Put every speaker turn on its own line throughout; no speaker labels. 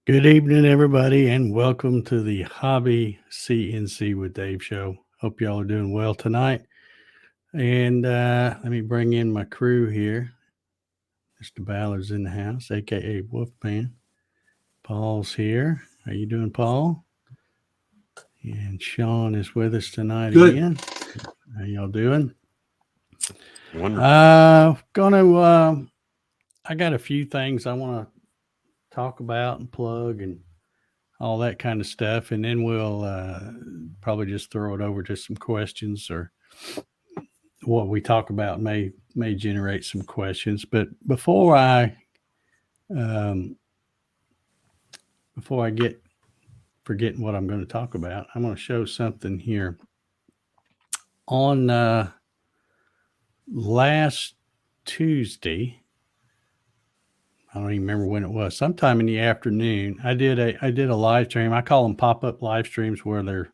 Good evening, everybody, and welcome to the Hobby CNC with Dave show. Hope y'all are doing well tonight. And let me bring in my crew here. Mr. Ballard's in the house, aka Wolfman. Paul's here. How you doing, Paul? And Sean is with us tonight
Good.
again. How y'all doing?
Wonderful.
I got a few things I want to talk about and plug and all that kind of stuff, and then we'll probably just throw it over to some questions, or what we talk about may generate some questions. But um, before I get forgetting what I'm going to talk about, I'm going to show something here. On last Tuesday, I don't even remember when it was. Sometime in the afternoon, I did a live stream. I call them pop up live streams, where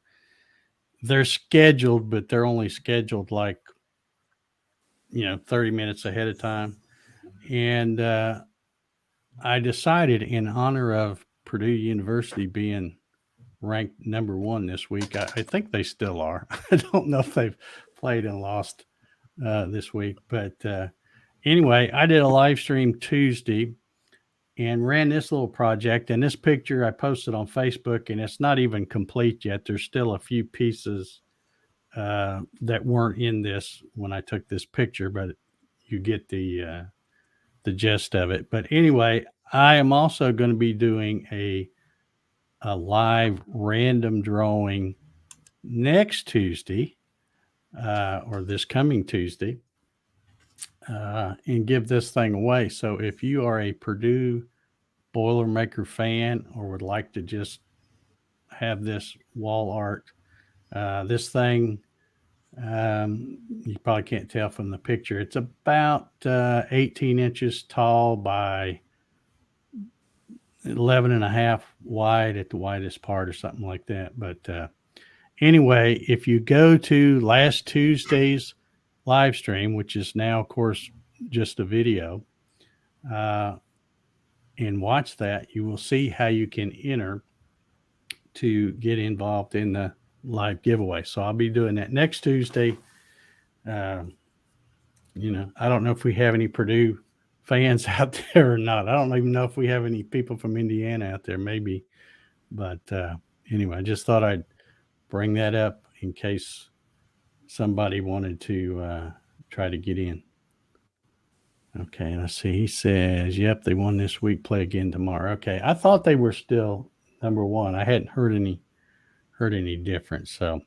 they're scheduled, but they're only scheduled like 30 minutes ahead of time. And I decided, in honor of Purdue University being ranked number one this week, I think they still are. I don't know if they've played and lost this week, but anyway, I did a live stream Tuesday and ran this little project. And this picture I posted on Facebook, and it's not even complete yet. There's still a few pieces that weren't in this when I took this picture, but you get the gist of it. But anyway, I am also going to be doing a live random drawing next Tuesday, or this coming Tuesday, and give this thing away. So if you are a Purdue Boilermaker fan, or would like to just have this wall art, this thing, you probably can't tell from the picture. It's about 18 inches tall by 11 and a half wide at the widest part, or something like that. But anyway, if you go to last Tuesday's live stream, which is now, of course, just a video, and watch that, you will see how you can enter to get involved in the live giveaway. So I'll be doing that next Tuesday. I don't know if we have any Purdue fans out there or not. I don't even know if we have any people from Indiana out there, maybe. But anyway, I just thought I'd bring that up in case somebody wanted to try to get in. Okay, let's see. He says, yep, they won this week, play again tomorrow. Okay, I thought they were still number one. I hadn't heard any difference. So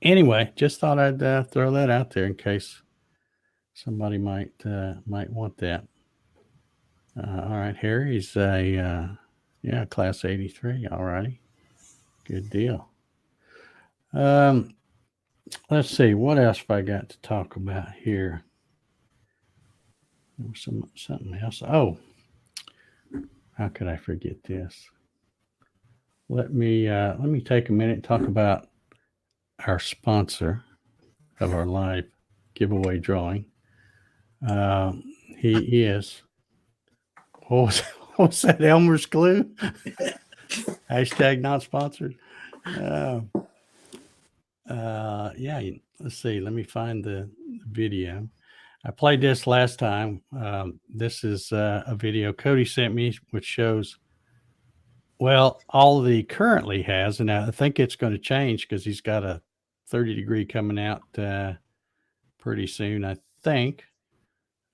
anyway, just thought I'd throw that out there in case somebody might want that. All right, Harry's a class 83. All righty, good deal. Let's see, what else have I got to talk about here? There was something else. Oh, how could I forget this? Let me take a minute and talk about our sponsor of our live giveaway drawing. He is. What was that? Elmer's Glue. Hashtag not sponsored. Let's see. Let me find the video. I played this last time. This is a video Cody sent me, which shows, well, all the currently has, and I think it's going to change because he's got a 30-degree coming out pretty soon, I think.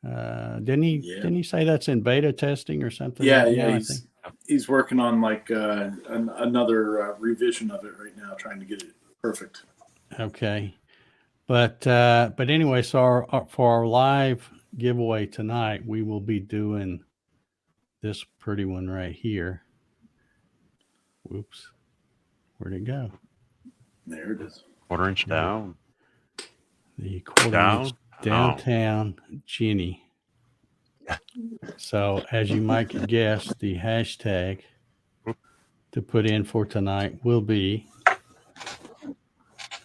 Didn't he say that's in beta testing or something?
Yeah,
right
yeah.
now,
He's working on like another revision of it right now, trying to get it perfect.
Okay. But anyway, so for our live giveaway tonight, we will be doing this pretty one right here. Whoops. Where'd it go?
There it is.
Quarter inch down.
The quarter inch downtown Jenny. So as you might guess, the hashtag to put in for tonight will be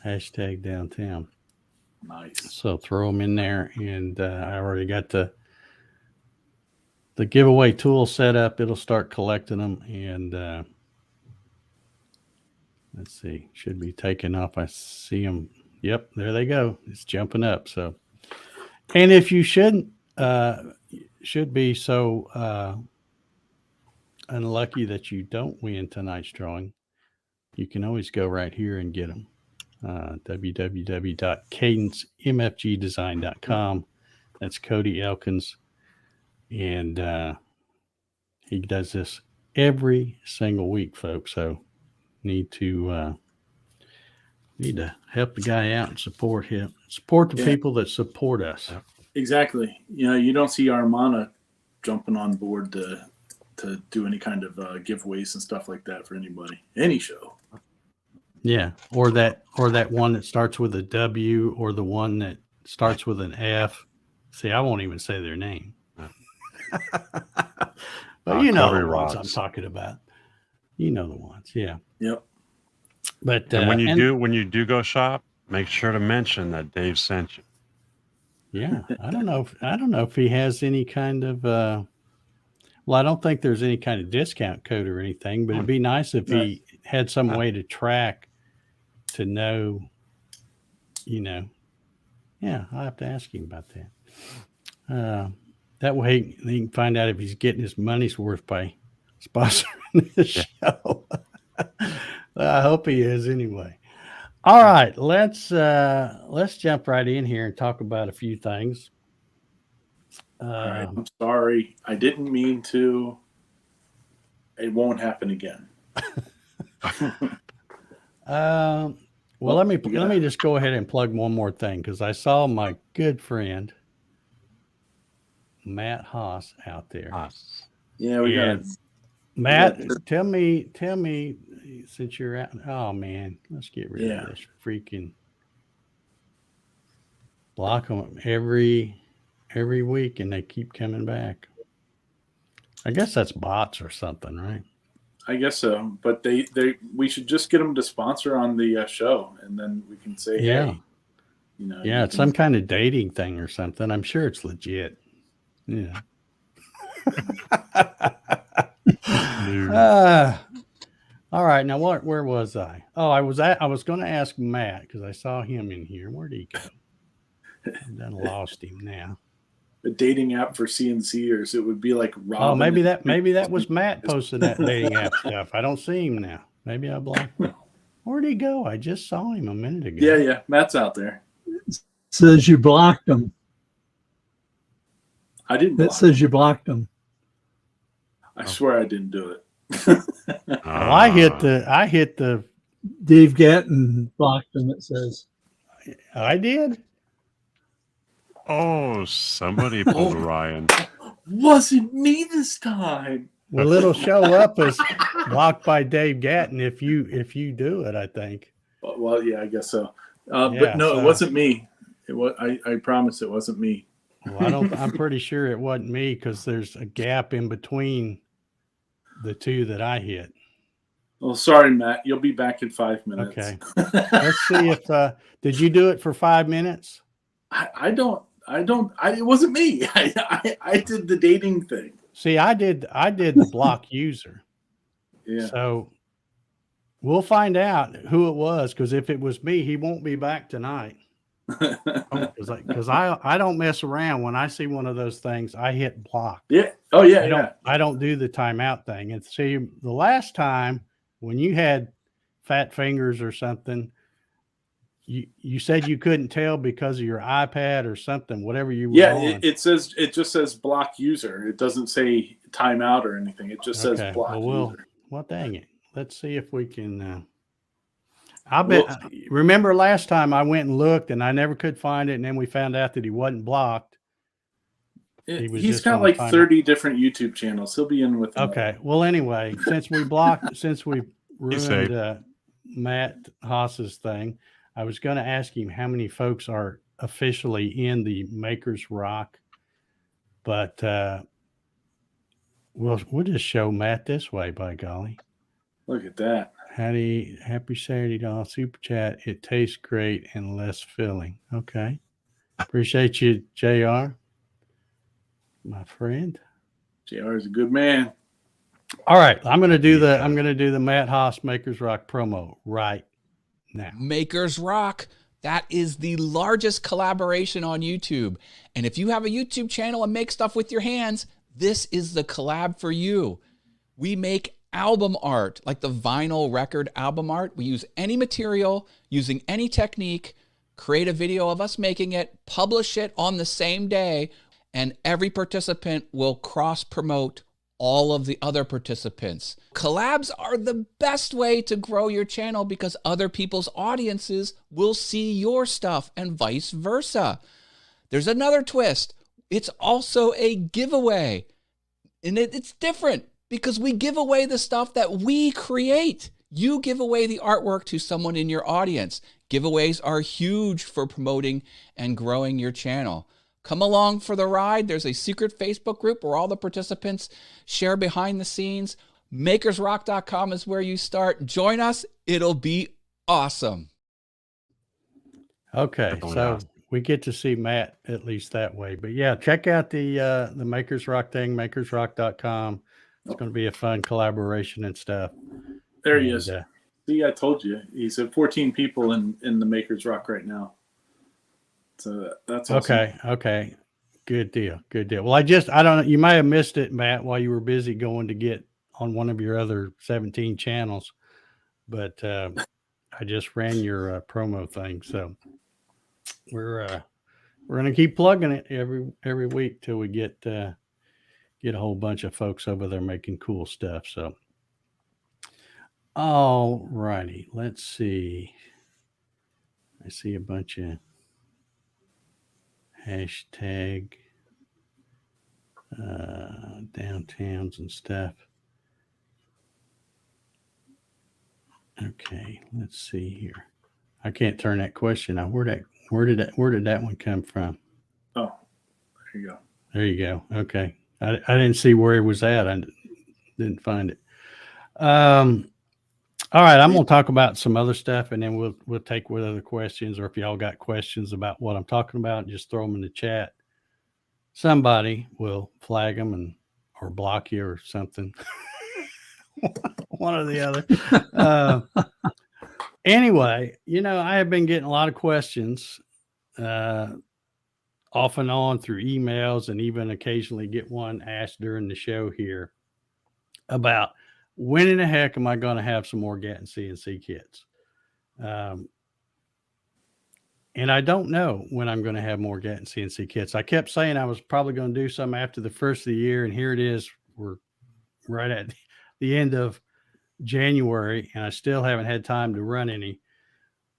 hashtag downtown.
Nice.
So throw them in there, and I already got the the giveaway tool set up, it'll start collecting them. And let's see, should be taking off. I see them. Yep, there they go. It's jumping up. So, and if you should be so unlucky that you don't win tonight's drawing, you can always go right here and get them. www.cadencemfgdesign.com. That's Cody Elkins. And he does this every single week, folks. So need to help the guy out and support him. Support the people that support us.
Exactly. You don't see Armana jumping on board to do any kind of giveaways and stuff like that for anybody, any show.
Yeah, or that one that starts with a W, or the one that starts with an F. See, I won't even say their name. But you know the ones I'm talking about. You know the ones, yeah.
Yep.
But
and when you do go shop, make sure to mention that Dave sent you.
Yeah, I don't know if he has any kind of well, I don't think there's any kind of discount code or anything, but it'd be nice if he had some way to track to know, Yeah, I'll have to ask him about that. That way he can find out if he's getting his money's worth by sponsoring this show. I hope he is anyway. All right, let's jump right in here and talk about a few things.
All right, I'm sorry. I didn't mean to. It won't happen again.
Well, let me just go ahead and plug one more thing, because I saw my good friend Matt Haas out there.
Yeah, we got it.
Matt, tell me, since you're out. Oh man, let's get rid of this freaking block them every week, and they keep coming back. I guess that's bots or something, right?
I guess so, but we should just get them to sponsor on the show, and then we can say, hey,
it's some kind of dating thing or something. I'm sure it's legit. Yeah. All right. Now, where was I? Oh, I was going to ask Matt, because I saw him in here. Where'd he go? I've done lost him now.
A dating app for CNCers. It would be like Robin.
Oh, maybe that was Matt posting that dating app stuff. I don't see him now. Maybe I blocked him. Where'd he go? I just saw him a minute ago.
Yeah. Matt's out there.
It says you blocked him.
I didn't block him.
It says you blocked him.
I swear I didn't do it.
Well, I hit the
Dave Gatton blocked him, it says.
I did.
Oh, somebody pulled Ryan.
Wasn't me this time.
Well, it'll show up as blocked by Dave Gatton if you do it, I think.
Well, yeah, I guess so. But no, it wasn't me. It was. I promise it wasn't me.
Well, I'm pretty sure it wasn't me, because there's a gap in between the two that I hit.
Well, sorry, Matt. You'll be back in 5 minutes.
Okay. Let's see if did you do it for 5 minutes?
I don't. It wasn't me. I did the dating thing.
See, I did the block user.
Yeah.
So we'll find out who it was, because if it was me, he won't be back tonight. Because I don't mess around. When I see one of those things, I hit block.
Yeah. Oh yeah.
I don't do the timeout thing. And see, the last time when you had fat fingers or something, you said you couldn't tell because of your iPad or something, whatever you were on.
It just says block user. It doesn't say timeout or anything. It just says block user.
Well, dang it. Let's see if we can. I bet. Remember last time I went and looked and I never could find it, and then we found out that he wasn't blocked.
He's got like 30 different YouTube channels. He'll be in with them.
Okay. Well, anyway, since we ruined Matt Haas's thing, I was going to ask him how many folks are officially in the Makers Rock, but we'll just show Matt this way, by golly.
Look at that.
Happy Saturday, doll. Super chat. It tastes great and less filling. Okay. Appreciate you, JR. My friend.
JR is a good man.
All right, I'm gonna do the Matt Haas Makers Rock promo right now.
Makers Rock. That is the largest collaboration on YouTube. And if you have a YouTube channel and make stuff with your hands, this is the collab for you. We make album art, like the vinyl record album art. We use any material, using any technique, create a video of us making it, publish it on the same day, and every participant will cross-promote all of the other participants. Collabs are the best way to grow your channel because other people's audiences will see your stuff and vice versa. There's another twist. It's also a giveaway. And it's different because we give away the stuff that we create. You give away the artwork to someone in your audience. Giveaways are huge for promoting and growing your channel. Come along for the ride. There's a secret Facebook group where all the participants share behind the scenes. Makersrock.com is where you start. Join us. It'll be awesome.
Okay, so we get to see Matt at least that way. But yeah, check out the Makers Rock thing, makersrock.com. It's going to be a fun collaboration and stuff.
There he is. See, I told you. He's at 14 people in the Makers Rock right now. So that's awesome.
Okay. Good deal. Well, I don't know. You might have missed it, Matt, while you were busy going to get on one of your other 17 channels. But I just ran your promo thing. So we're going to keep plugging it every week till we get a whole bunch of folks over there making cool stuff. So, all righty. Let's see. I see a bunch of hashtag downtowns and stuff. Okay, let's see here. I can't turn that question out. Where did that one come from?
Oh, there you go.
There you go. Okay. I didn't see where it was at. I didn't find it. All right, I'm going to talk about some other stuff, and then we'll take what other questions, or if y'all got questions about what I'm talking about, just throw them in the chat. Somebody will flag them or block you or something. One or the other. Anyway, I have been getting a lot of questions off and on through emails, and even occasionally get one asked during the show here about when in the heck am I going to have some more Gatton CNC kits? And I don't know when I'm going to have more Gatton CNC kits. I kept saying I was probably going to do some after the first of the year, and here it is. We're right at the end of January, and I still haven't had time to run any.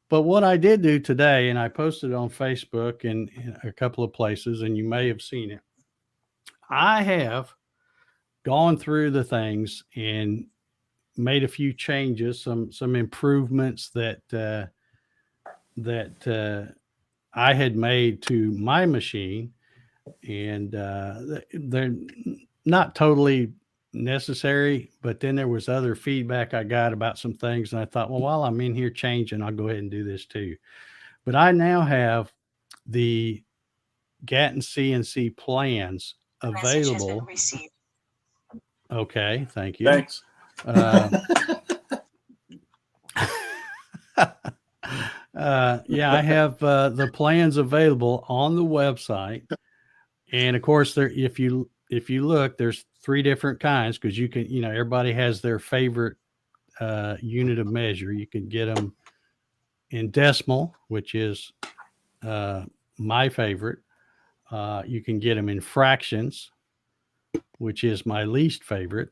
But what I did do today, and I posted it on Facebook and a couple of places, and you may have seen it, I have gone through the things and made a few changes, some improvements that I had made to my machine, and they're not totally necessary, but then there was other feedback I got about some things, and I thought, well, while I'm in here changing, I'll go ahead and do this too. But I now have the Gatton CNC plans available. Okay, thank you.
Thanks.
Yeah, I have the plans available on the website, and of course, there if you look, there's 3 different kinds, because you can, everybody has their favorite unit of measure. You can get them in decimal, which is my favorite. You can get them in fractions, which is my least favorite.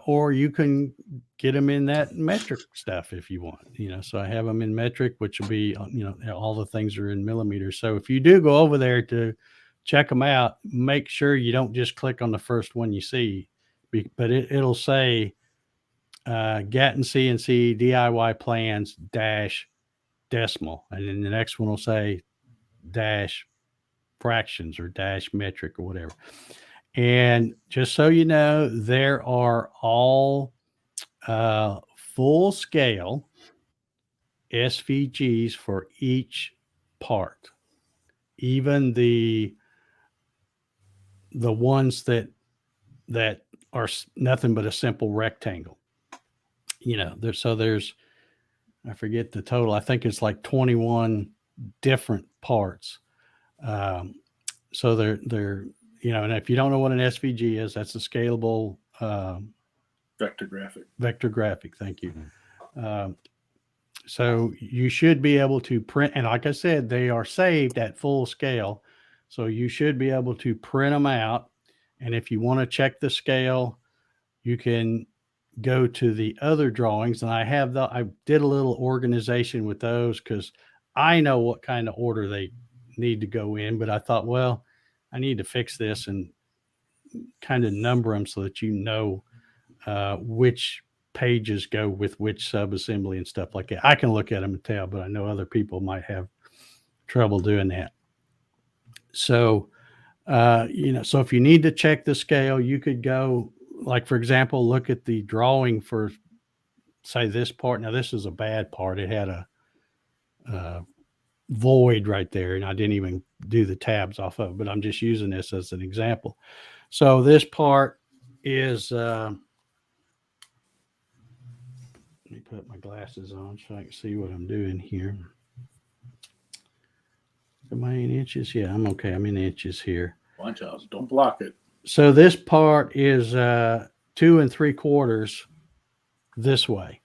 Or you can get them in that metric stuff if you want, so I have them in metric, which will be, all the things are in millimeters. So if you do go over there to check them out, make sure you don't just click on the first one you see, but it'll say Gatton CNC DIY plans -decimal. And then the next one will say -fractions or -metric or whatever. And just so you know, there are all full scale SVGs for each part, even the ones that that are nothing but a simple rectangle. There's I forget the total. I think it's like 21 different parts. So they're and if you don't know what an SVG is, that's a scalable
Vector graphic.
Vector graphic. Thank you. So you should be able to print, and like I said, they are saved at full scale. So you should be able to print them out. And if you want to check the scale, you can go to the other drawings. And I did a little organization with those because I know what kind of order they need to go in. But I thought, well, I need to fix this and kind of number them so that you know which pages go with which subassembly and stuff like that. I can look at them and tell, but I know other people might have trouble doing that. So, so if you need to check the scale, you could go, like, for example, look at the drawing for, say, this part. Now, this is a bad part. It had a void right there, and I didn't even do the tabs off of it, but I'm just using this as an example. So this part is, let me put my glasses on so I can see what I'm doing here. Am I in inches? Yeah, I'm okay. I'm in inches here.
Watch out. Don't block it.
So this part is 2 3/4 this way.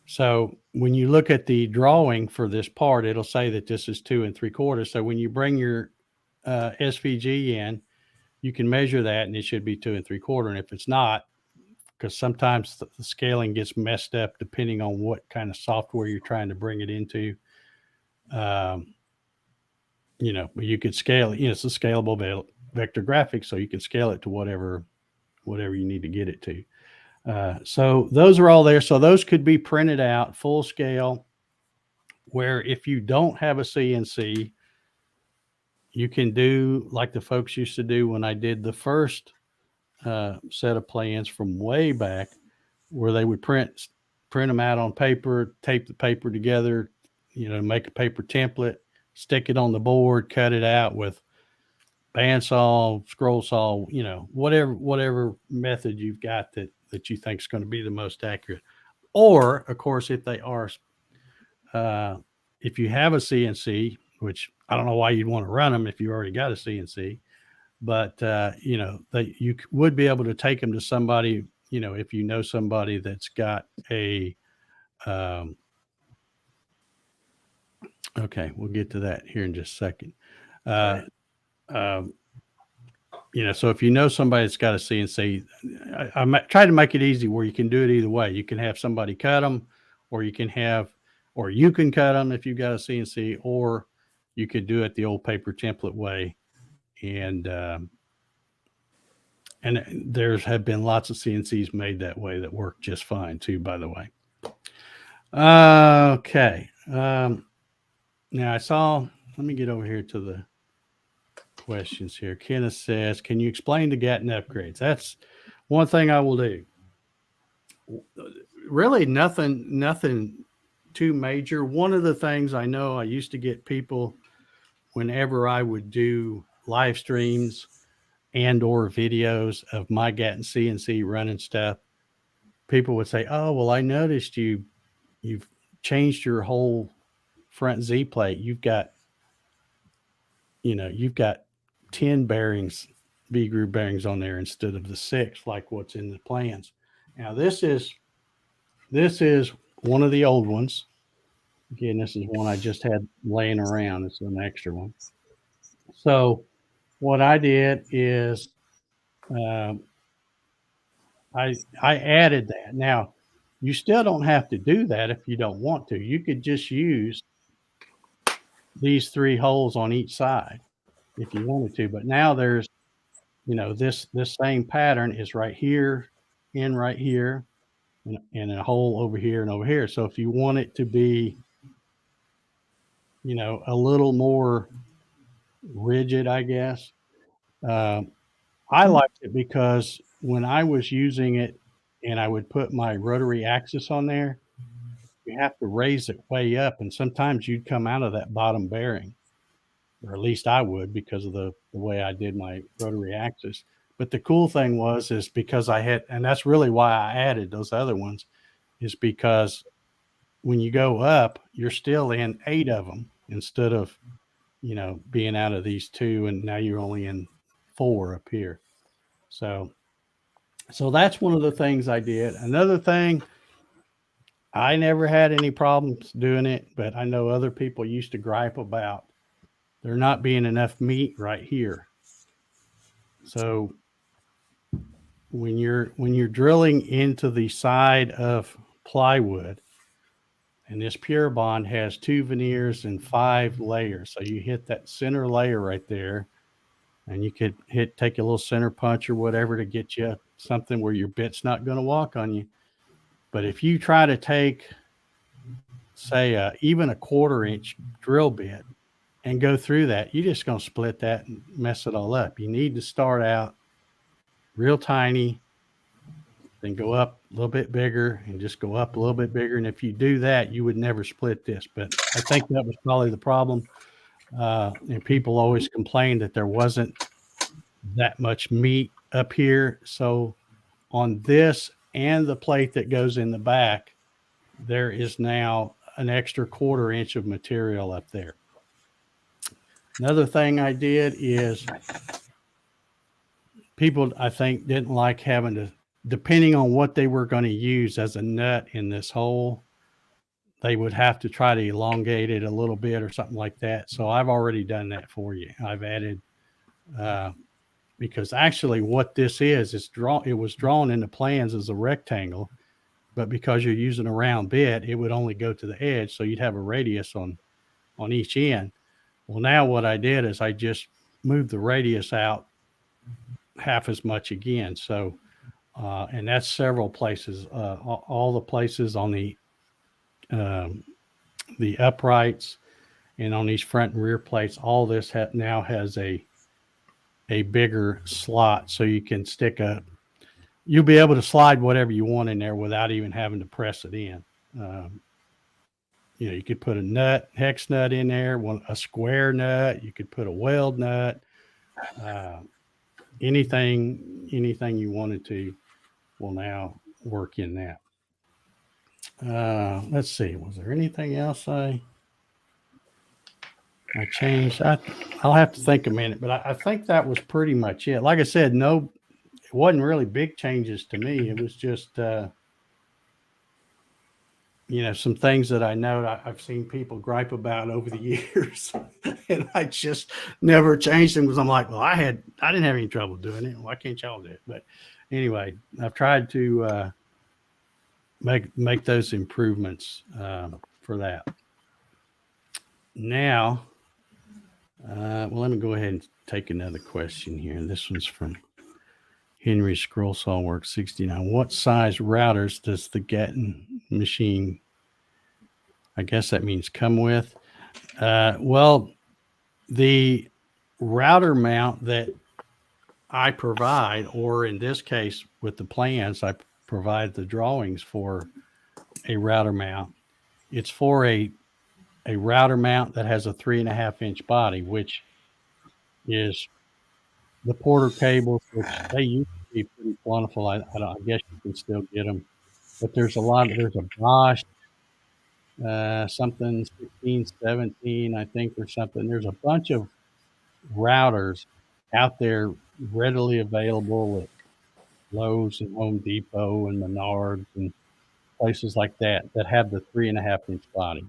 So when you look at the drawing for this part, it'll say that this is 2 3/4. So when you bring your SVG in, you can measure that and it should be 2 3/4. And if it's not, because sometimes the scaling gets messed up depending on what kind of software you're trying to bring it into. But you could scale it. It's a scalable vector graphic, so you can scale it to whatever you need to get it to. So those are all there. So those could be printed out full scale, where if you don't have a CNC, you can do like the folks used to do when I did the first set of plans from way back, where they would print them out on paper, tape the paper together, make a paper template, stick it on the board, cut it out with bandsaw, scroll saw, whatever method you've got that you think is going to be the most accurate. Or, of course, if they are, if you have a CNC, which I don't know why you'd want to run them if you already got a CNC, but you would be able to take them to somebody, if you know somebody that's got a okay, we'll get to that here in just a second. So if you know somebody that's got a CNC, I try to make it easy where you can do it either way. You can have somebody cut them, or you can cut them if you've got a CNC, or you could do it the old paper template way. And there have been lots of CNCs made that way that work just fine too, by the way. Okay. Now let me get over here to the questions here. Kenneth says, can you explain the Gatton upgrades? That's one thing I will do. Really nothing too major. One of the things I know, I used to get people whenever I would do live streams and or videos of my Gatton CNC running stuff, people would say, oh, well, I noticed you've changed your whole front Z plate. You've got 10 bearings, V groove bearings on there instead of the 6, like what's in the plans. Now this is one of the old ones. Again, this is one I just had laying around. It's an extra one. So what I did is I added that. Now, you still don't have to do that if you don't want to. You could just use these 3 holes on each side if you wanted to. But now there's, this same pattern is right here, right here, and a hole over here and over here. So if you want it to be, a little more rigid, I guess, I liked it because when I was using it and I would put my rotary axis on there, you have to raise it way up. And sometimes you'd come out of that bottom bearing, or at least I would, because of the way I did my rotary axis. But the cool thing is because I had, and that's really why I added those other ones, is because when you go up, you're still in 8 of them instead of, being out of these 2, and now you're only in 4 up here. So that's one of the things I did. Another thing, I never had any problems doing it, but I know other people used to gripe about there not being enough meat right here. So when you're drilling into the side of plywood, and this Pure Bond has 2 veneers and 5 layers. So you hit that center layer right there, and you could take a little center punch or whatever to get you something where your bit's not going to walk on you. But if you try to take, say, even a 1/4-inch drill bit and go through that, you're just going to split that and mess it all up. You need to start out real tiny, then go up a little bit bigger, and just go up a little bit bigger. And if you do that, you would never split this. But I think that was probably the problem. And people always complained that there wasn't that much meat up here. So on this and the plate that goes in the back, there is now an extra 1/4 inch of material up there. Another thing I did is people, I think, didn't like having to, depending on what they were going to use as a nut in this hole, they would have to try to elongate it a little bit or something like that. So I've already done that for you. I've added, because actually what this is, it was drawn in the plans as a rectangle, but because you're using a round bit, it would only go to the edge. So you'd have a radius on each end. Well, now what I did is I just moved the radius out half as much again. So, and that's several places, all the places on the uprights and on these front and rear plates. All this now has a bigger slot, so you can you'll be able to slide whatever you want in there without even having to press it in. You could put a hex nut in there, a square nut. You could put a weld nut, anything you wanted to will now work in that. Let's see. Was there anything else I changed? I'll have to think a minute, but I think that was pretty much it. Like I said, it wasn't really big changes to me. It was just, some things that I know I've seen people gripe about over the years, and I just never changed them because I'm like, well, I didn't have any trouble doing it. Why can't y'all do it? But anyway, I've tried to make those improvements for that. Now, well, let me go ahead and take another question here. This one's from Henry Scroll Sawworks 69. What size routers does the Gatton machine, I guess that means, come with? Well, the router mount that I provide, or in this case with the plans, I provide the drawings for a router mount. It's for a router mount that has a 3.5-inch body, which is the Porter cables, which they used to be pretty plentiful. I guess you can still get them, but there's a Bosch, something 16, 17, I think, or something. There's a bunch of routers out there readily available at Lowe's and Home Depot and Menards and places like that have the 3.5-inch body.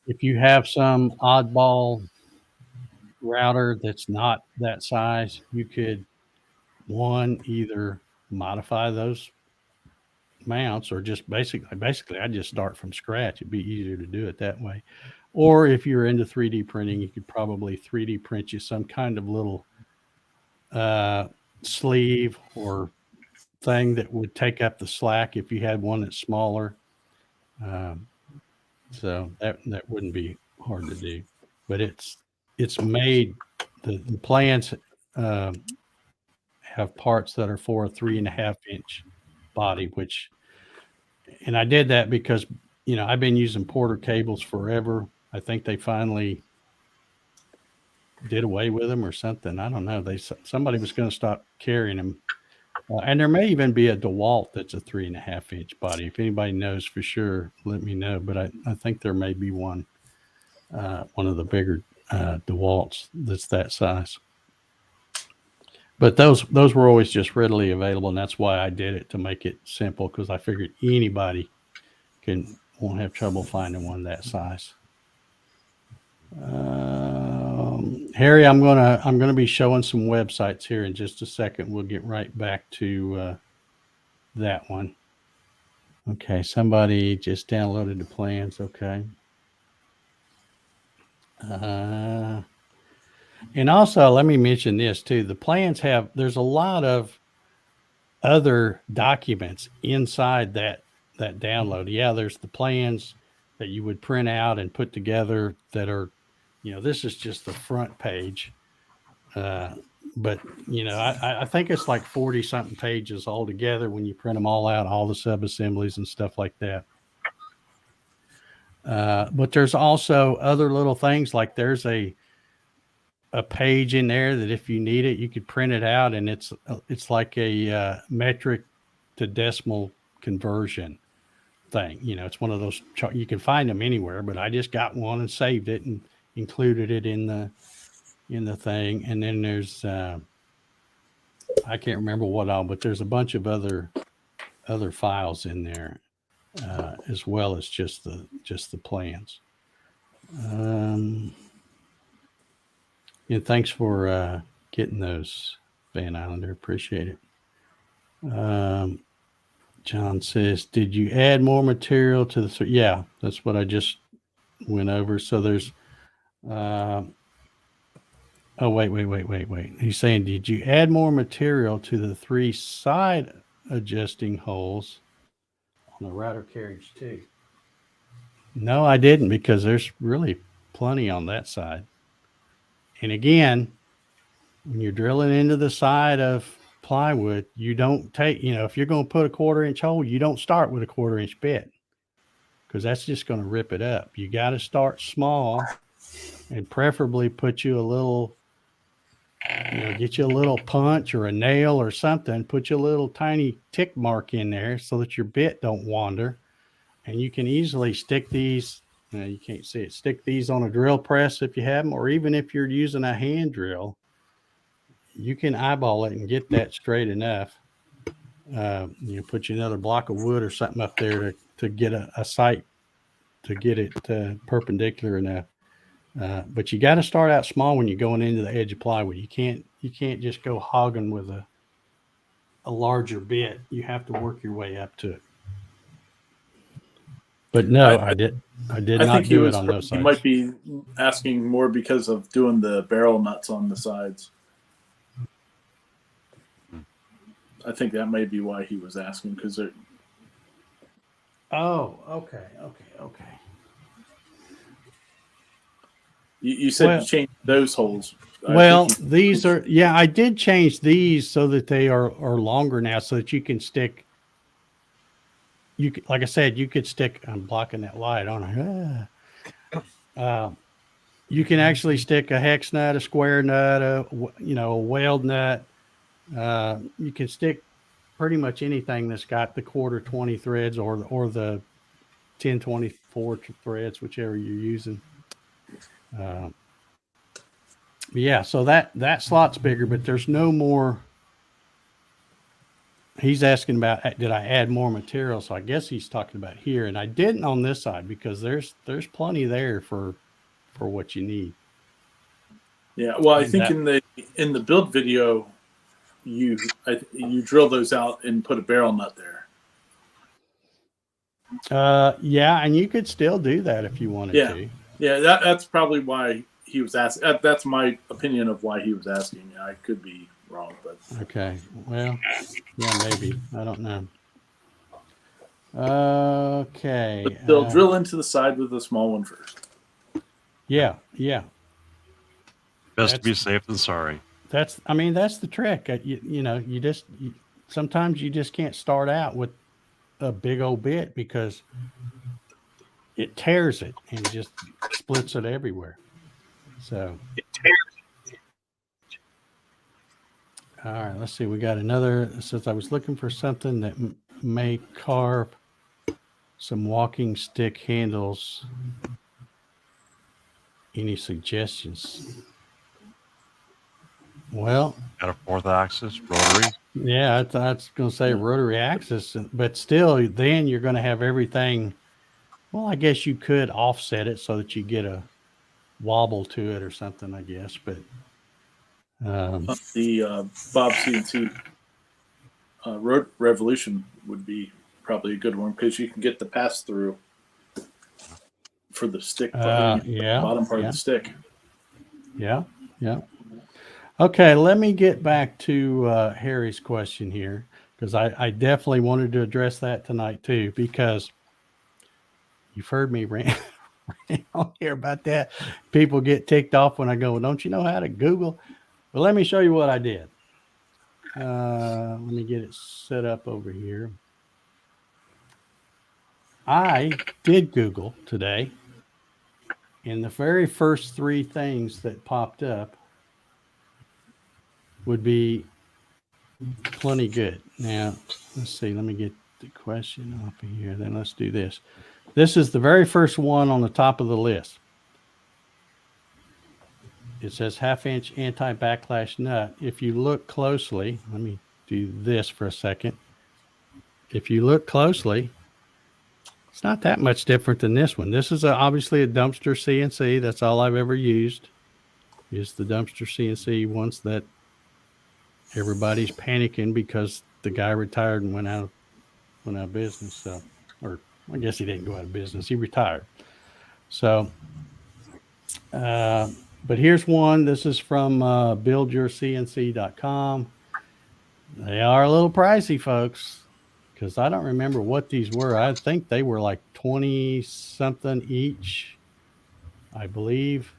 If you have some oddball router that's not that size, you could either modify those mounts, or just basically I just start from scratch. It'd be easier to do it that way. Or if you're into 3D printing, you could probably 3D print you some kind of little sleeve or thing that would take up the slack if you had one that's smaller. So that wouldn't be hard to do, but it's made, the plans have parts that are for a 3.5-inch body, and I did that because, I've been using Porter cables forever. I think they finally did away with them or something. I don't know. Somebody was going to stop carrying them. And there may even be a DeWalt that's a 3.5 inch body. If anybody knows for sure, let me know. But I think there may be one of the bigger DeWalts that's that size. But those were always just readily available, and that's why I did it, to make it simple, because I figured anybody won't have trouble finding one that size. Harry, I'm gonna be showing some websites here in just a second. We'll get right back to that one. Okay, somebody just downloaded the plans. Okay. And also, let me mention this too. The plans there's a lot of other documents inside that download. Yeah, there's the plans that you would print out and put together that are, this is just the front page. But, I think it's like 40 something pages altogether when you print them all out, all the sub-assemblies and stuff like that. But there's also other little things, like there's a page in there that if you need it, you could print it out, and it's like a metric to decimal conversion thing. It's one of those you can find them anywhere, but I just got one and saved it and included it in the thing. And then there's I can't remember what all, but there's a bunch of other files in there, as well as just the plans. And thanks for getting those, Van Islander. Appreciate it. John says, did you add more material to the? Yeah, that's what I just went over. So there's, oh, wait. He's saying, did you add more material to the 3 side adjusting holes on the router carriage too? No, I didn't, because there's really plenty on that side. And again, when you're drilling into the side of plywood, you don't take, if you're going to put a 1/4 inch hole, you don't start with a 1/4 inch bit, because that's just going to rip it up. You got to start small, and preferably put you a little, get you a little punch or a nail or something, put you a little tiny tick mark in there so that your bit don't wander. And you can easily stick these, you can't see it, stick these on a drill press if you have them, or even if you're using a hand drill, you can eyeball it and get that straight enough. Put you another block of wood or something up there to get a sight, to get it perpendicular enough. But you got to start out small when you're going into the edge of plywood. You can't just go hogging with a larger bit. You have to work your way up to it. But no, I did not do it on those sides.
You might be asking more because of doing the barrel nuts on the sides. I think that may be why he was asking, because they're.
Oh, okay.
You said you changed those holes.
These are, I did change these so that they are longer now, so that you can stick. Like I said, you could stick. I'm blocking that light on. You can actually stick a hex nut, a square nut, a weld nut. You can stick pretty much anything that's got the 1/4 20 threads or the 10/24 threads, whichever you're using. So that slot's bigger, but there's no more. He's asking about, did I add more material? So I guess he's talking about here, and I didn't on this side, because there's plenty there for what you need.
Yeah, well, I think in the build video, you drill those out and put a barrel nut there.
And you could still do that if you wanted to.
Yeah, that's probably why he was asking. That's my opinion of why he was asking. I could be wrong, but
okay. Well, yeah, maybe. I don't know. Okay.
But they'll drill into the side with the small one first.
Yeah.
Best to be safe than sorry.
That's the trick. Sometimes you just can't start out with a big old bit, because it tears it and just splits it everywhere. So All right, let's see. We got another. Since I was looking for something that may carve some walking stick handles. Any suggestions? Well,
Got a fourth axis rotary.
yeah, I was going to say rotary axis, but still, then you're going to have everything. Well, I guess you could offset it so that you get a wobble to it or something, I guess. But
The Bob CNC Road Revolution would be probably a good one because you can get the pass through for the stick,
yeah,
bottom part
yeah.
of the stick.
Yeah, yeah. Okay, let me get back to Harry's question here because I definitely wanted to address that tonight too because you've heard me rant on here about that. People get ticked off when I go, don't you know how to Google? Well, let me show you what I did. Let me get it set up over here. I did Google today, and the very first three things that popped up would be plenty good. Now, let's see. Let me get the question up here. Then let's do this. This is the very first one on the top of the list. It says 1/2 inch anti-backlash nut. If you look closely, let me do this for a second. If you look closely, it's not that much different than this one. This is obviously a dumpster CNC. That's all I've ever used is the dumpster CNC ones that everybody's panicking because the guy retired and went out of business. So, or I guess he didn't go out of business. He retired. So, but here's one. This is from buildyourcnc.com. They are a little pricey, folks, because I don't remember what these were. I think they were like 20 something each, I believe,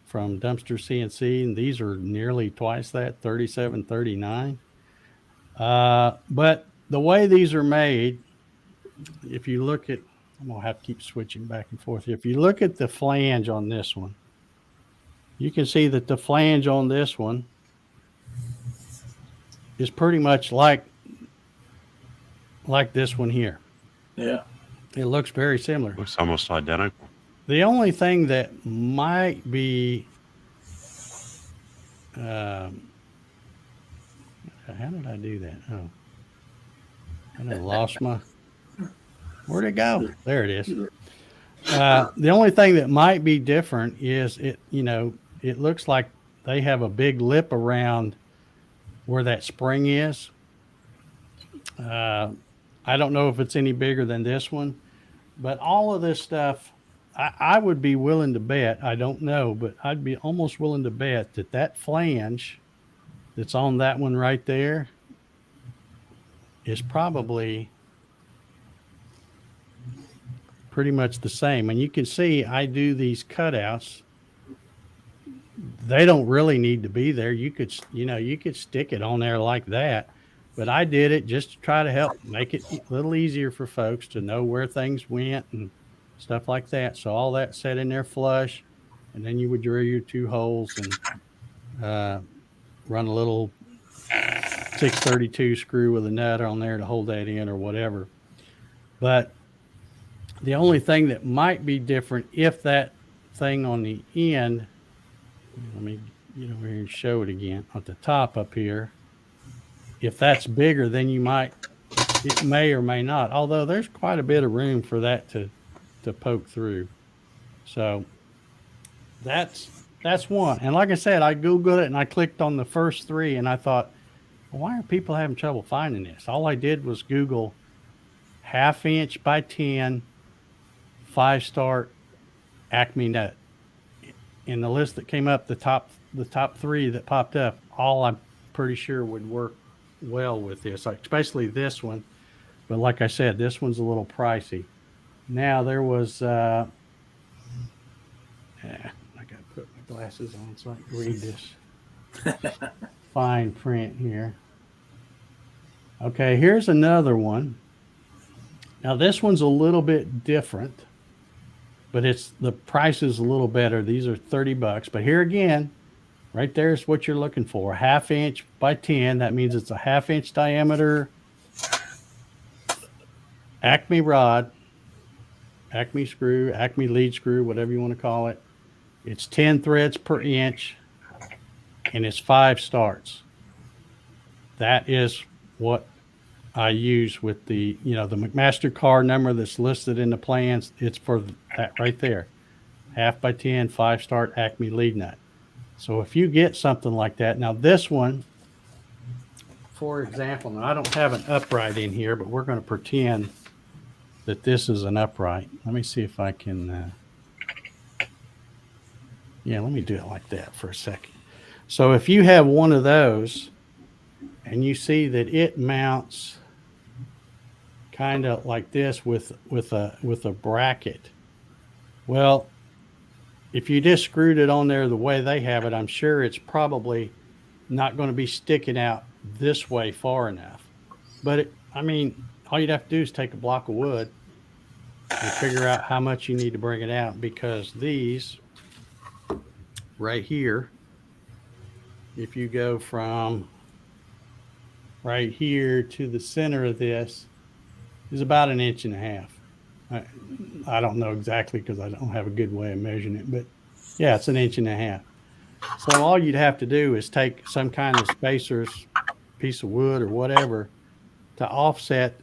from Dumpster CNC. And these are nearly twice that, 37, 39. But the way these are made, if you look at, I'm going to have to keep switching back and forth. If you look at the flange on this one, you can see that the flange on this one is pretty much like this one here.
Yeah.
It looks very similar.
Looks almost identical.
The only thing that might be, how did I do that? Oh, I lost my, where'd it go? There it is. The only thing that might be different is it looks like they have a big lip around where that spring is. I don't know if it's any bigger than this one, but all of this stuff, I would be willing to bet, I don't know, but I'd be almost willing to bet that flange that's on that one right there is probably pretty much the same. And you can see I do these cutouts. They don't really need to be there. You could stick it on there like that, but I did it just to try to help make it a little easier for folks to know where things went and stuff like that. So all that set in there flush, and then you would drill your 2 holes and run a little 632 screw with a nut on there to hold that in or whatever. But the only thing that might be different, if that thing on the end, let me get over here and show it again at the top up here. If that's bigger, then it may or may not, although there's quite a bit of room for that to poke through. So that's one. And like I said, I Googled it and I clicked on the first 3 and I thought, well, why are people having trouble finding this? All I did was Google 1/2 inch by 10 5-start Acme nut. In the list that came up, the top 3 that popped up, all I'm pretty sure would work well with this, especially this one. But like I said, this one's a little pricey. Now there was, I got to put my glasses on so I can read this fine print here. Okay, here's another one. Now this one's a little bit different, but the price is a little better. These are $30, but here again, Right there is what you're looking for. 1/2 inch by 10. That means it's a 1/2 inch diameter Acme rod, Acme screw, Acme lead screw, whatever you want to call it. It's 10 threads per inch, and it's 5 starts. That is what I use with the, the McMaster card number that's listed in the plans. It's for that right there. 1/2 by 10, 5 start Acme lead nut. So if you get something like that, now this one, for example, now I don't have an upright in here, but we're going to pretend that this is an upright. Let me see if I can, let me do it like that for a second. So if you have one of those and you see that it mounts kind of like this with a bracket, well, if you just screwed it on there the way they have it, I'm sure it's probably not going to be sticking out this way far enough. But all you'd have to do is take a block of wood and figure out how much you need to bring it out, because these right here, if you go from right here to the center of this, is about 1.5 inches. I don't know exactly because I don't have a good way of measuring it, but yeah, it's 1.5 inches. So all you'd have to do is take some kind of spacers, piece of wood or whatever, to offset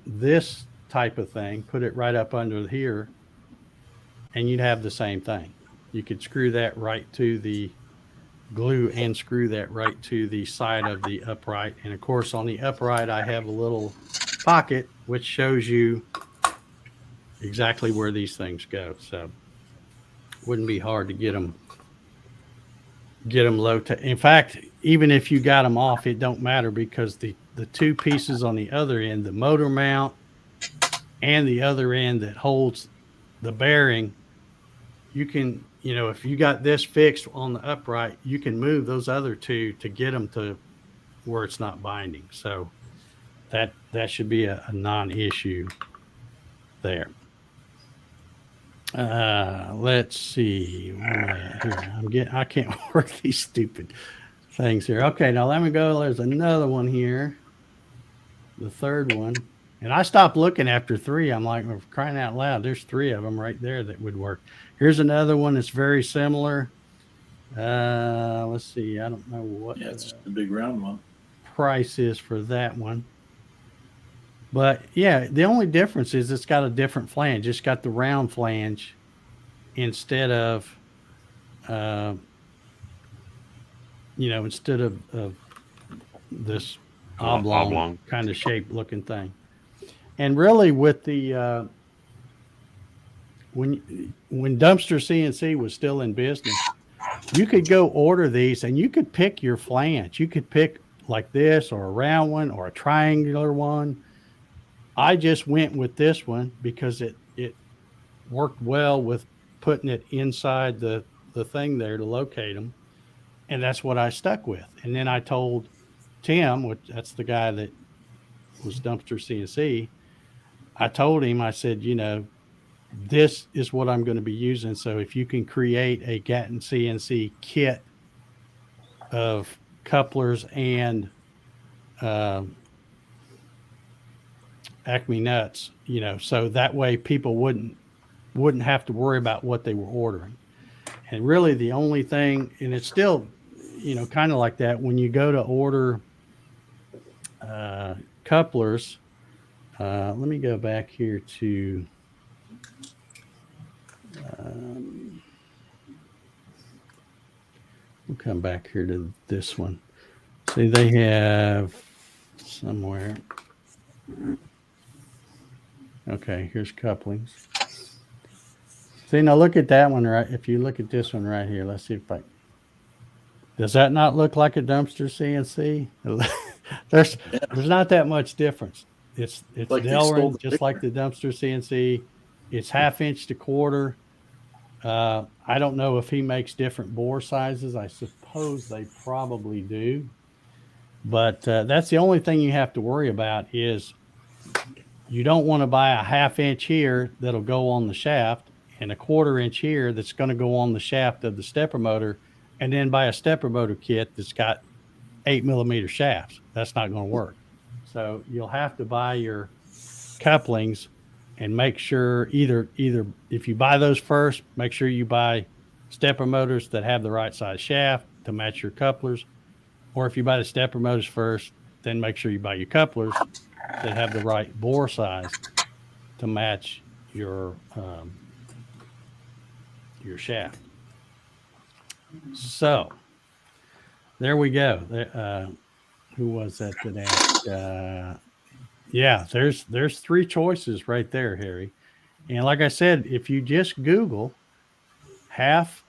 this type of thing, put it right up under here, and you'd have the same thing. You could screw that right to the glue and screw that right to the side of the upright. And of course, on the upright, I have a little pocket which shows you exactly where these things go. So it wouldn't be hard to get them low. In fact, even if you got them off, it don't matter, because the two pieces on the other end, the motor mount and the other end that holds the bearing, you can, if you got this fixed on the upright, you can move those other two to get them to where it's not binding. So that should be a non-issue there. Let's see. I can't work these stupid things here. Okay, now let me go. There's another one here. The third one. And I stopped looking after 3. I'm like, we're crying out loud. There's 3 of them right there that would work. Here's another one that's very similar. Let's see. I don't know what
it's the big round one.
Price is for that one. But yeah, the only difference is it's got a different flange. It's got the round flange instead of, instead of this oblong kind of shaped looking thing. And really, with the when Dumpster CNC was still in business, you could go order these and you could pick your flange. You could pick like this, or a round one, or a triangular one. I just went with this one because it worked well with putting it inside the thing there to locate them, and that's what I stuck with. And then I told Tim, that's the guy that was Dumpster CNC, I told him, I said, this is what I'm going to be using. So if you can create a Gatton CNC kit of couplers and Acme nuts, so that way people wouldn't have to worry about what they were ordering. And really the only thing, and it's still, kind of like that when you go to order couplers. Let me go back here to we'll come back here to this one. See, they have somewhere. Okay, here's couplings. See, now look at that one, right? If you look at this one right here, let's see if does that not look like a Dumpster CNC? There's not that much difference. It's like Delrin, just like the Dumpster CNC. It's 1/2 inch to 1/4. I don't know if he makes different bore sizes. I suppose they probably do. But that's the only thing you have to worry about is you don't want to buy a 1/2 inch here that'll go on the shaft and a 1/4 inch here that's going to go on the shaft of the stepper motor and then buy a stepper motor kit that's got 8mm shafts. That's not going to work. So you'll have to buy your couplings and make sure either if you buy those first, make sure you buy stepper motors that have the right size shaft to match your couplers. Or if you buy the stepper motors first, then make sure you buy your couplers that have the right bore size to match your shaft. So there we go. Who was that asked? Yeah, there's three choices right there, Harry. And like I said, if you just Google half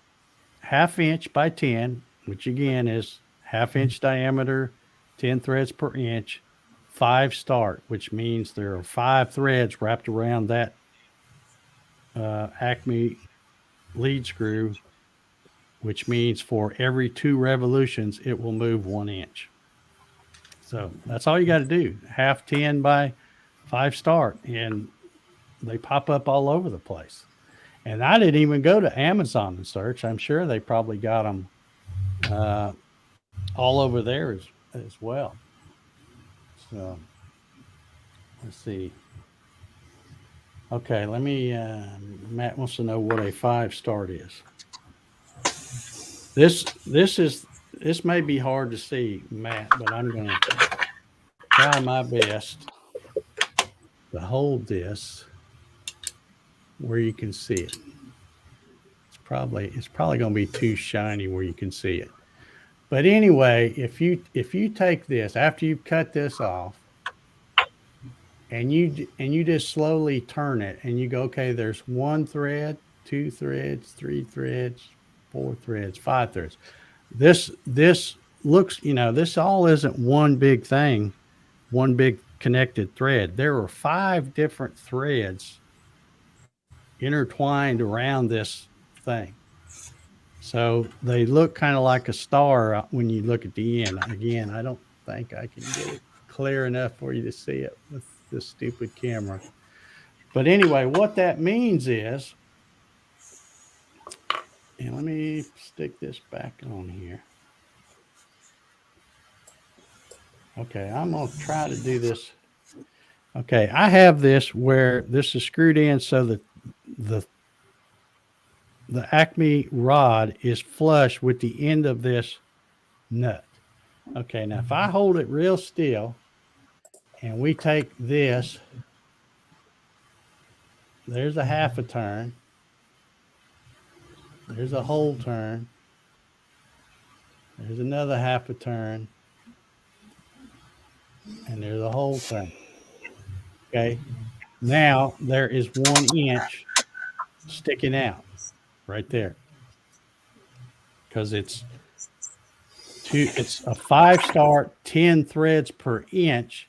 inch by 10, which again is half-inch diameter, 10 threads per inch, 5 start, which means there are 5 threads wrapped around that Acme lead screw, which means for every 2 revolutions, it will move 1 inch. So that's all you got to do. Half 10 by 5 start, and they pop up all over the place. And I didn't even go to Amazon and search. I'm sure they probably got them all over there as well. So let's see. Okay, let me. Matt wants to know what a 5 start is. This may be hard to see, Matt, but I'm going to try my best to hold this where you can see it. It's probably going to be too shiny where you can see it. But anyway, if you take this after you've cut this off, and you just slowly turn it, and you go, okay, there's 1 thread, 2 threads, 3 threads, 4 threads, 5 threads. This looks, this all isn't one big thing, one big connected thread. There are 5 different threads intertwined around this thing. So they look kind of like a star when you look at the end. Again, I don't think I can get it clear enough for you to see it with this stupid camera. But anyway, what that means is, and let me stick this back on here. Okay, I'm going to try to do this. Okay, I have this where this is screwed in so that the Acme rod is flush with the end of this nut. Okay, now if I hold it real still and we take this, there's a half a turn, there's a whole turn, there's another half a turn, and there's a whole turn. Okay, now there is 1 inch sticking out right there because it's a 5 start, 10 threads per inch,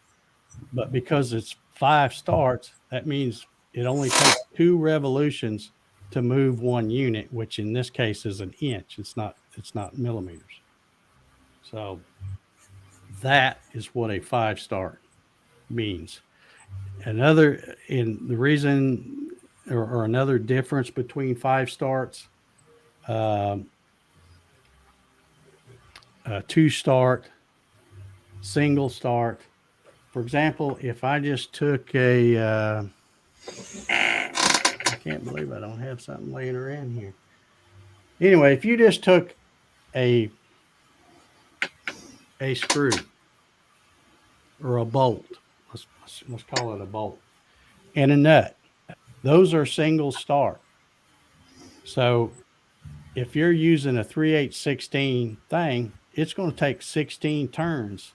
but because it's 5 starts, that means it only takes 2 revolutions to move 1 unit, which in this case is an inch. It's not millimeters. So that is what a 5 start means. Another difference between 5 starts, 2 start, single start. For example, if I just took I can't believe I don't have something laying around here. Anyway, if you just took a screw or a bolt, let's call it a bolt, and a nut, those are single start. So if you're using a 3/8/16 thing, it's going to take 16 turns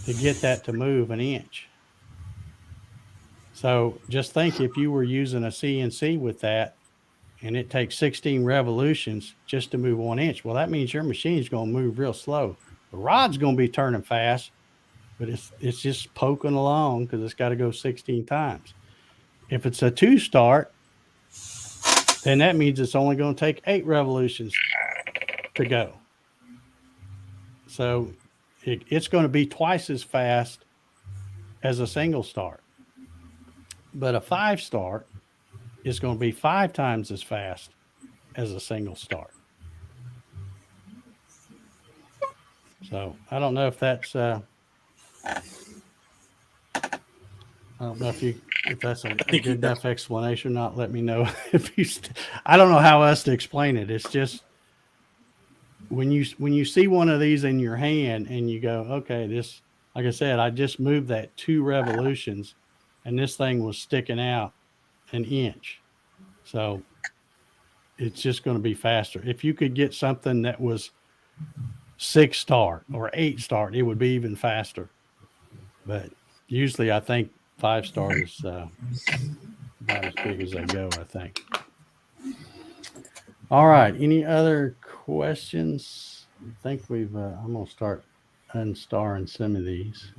to get that to move 1 inch. So just think if you were using a CNC with that and it takes 16 revolutions just to move 1 inch. Well, that means your machine is going to move real slow. The rod's going to be turning fast, but it's just poking along because it's got to go 16 times. If it's a 2 start, then that means it's only going to take 8 revolutions to go. So it's going to be twice as fast as a single start. But a 5 start is going to be 5 times as fast as a single start. So I don't know if that's I don't know if that's a
think
good enough explanation or not. Let me know if you. I don't know how else to explain it. It's just when you see one of these in your hand and you go, okay, this, like I said, I just moved that 2 revolutions, and this thing was sticking out an inch. So it's just going to be faster. If you could get something that was 6 start or 8 start, it would be even faster. But usually I think 5 start is about as big as they go, I think. All right. Any other questions? I think I'm going to start unstarring some of these.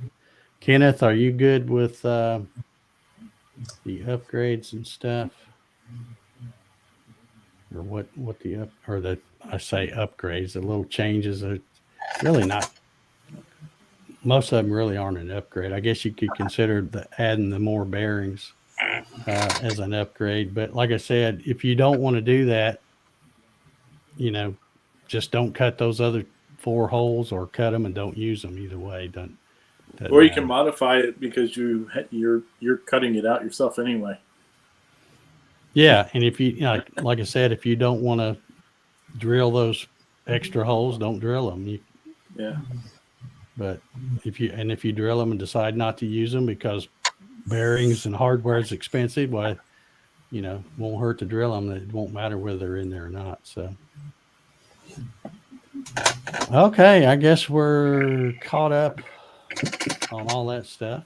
Kenneth, are you good with the upgrades and stuff? Or what I say upgrades, the little changes are really not, most of them really aren't an upgrade. I guess you could consider adding the more bearings as an upgrade. But like I said, if you don't want to do that, just don't cut those other 4 holes, or cut them and don't use them. Either way, doesn't
Or you can
matter.
modify it because you're cutting it out yourself anyway.
Yeah, and if you like I said, if you don't want to drill those extra holes, don't drill them.
Yeah.
But if you drill them and decide not to use them because bearings and hardware is expensive, why, won't hurt to drill them. It won't matter whether they're in there or not. So, okay, I guess we're caught up on all that stuff.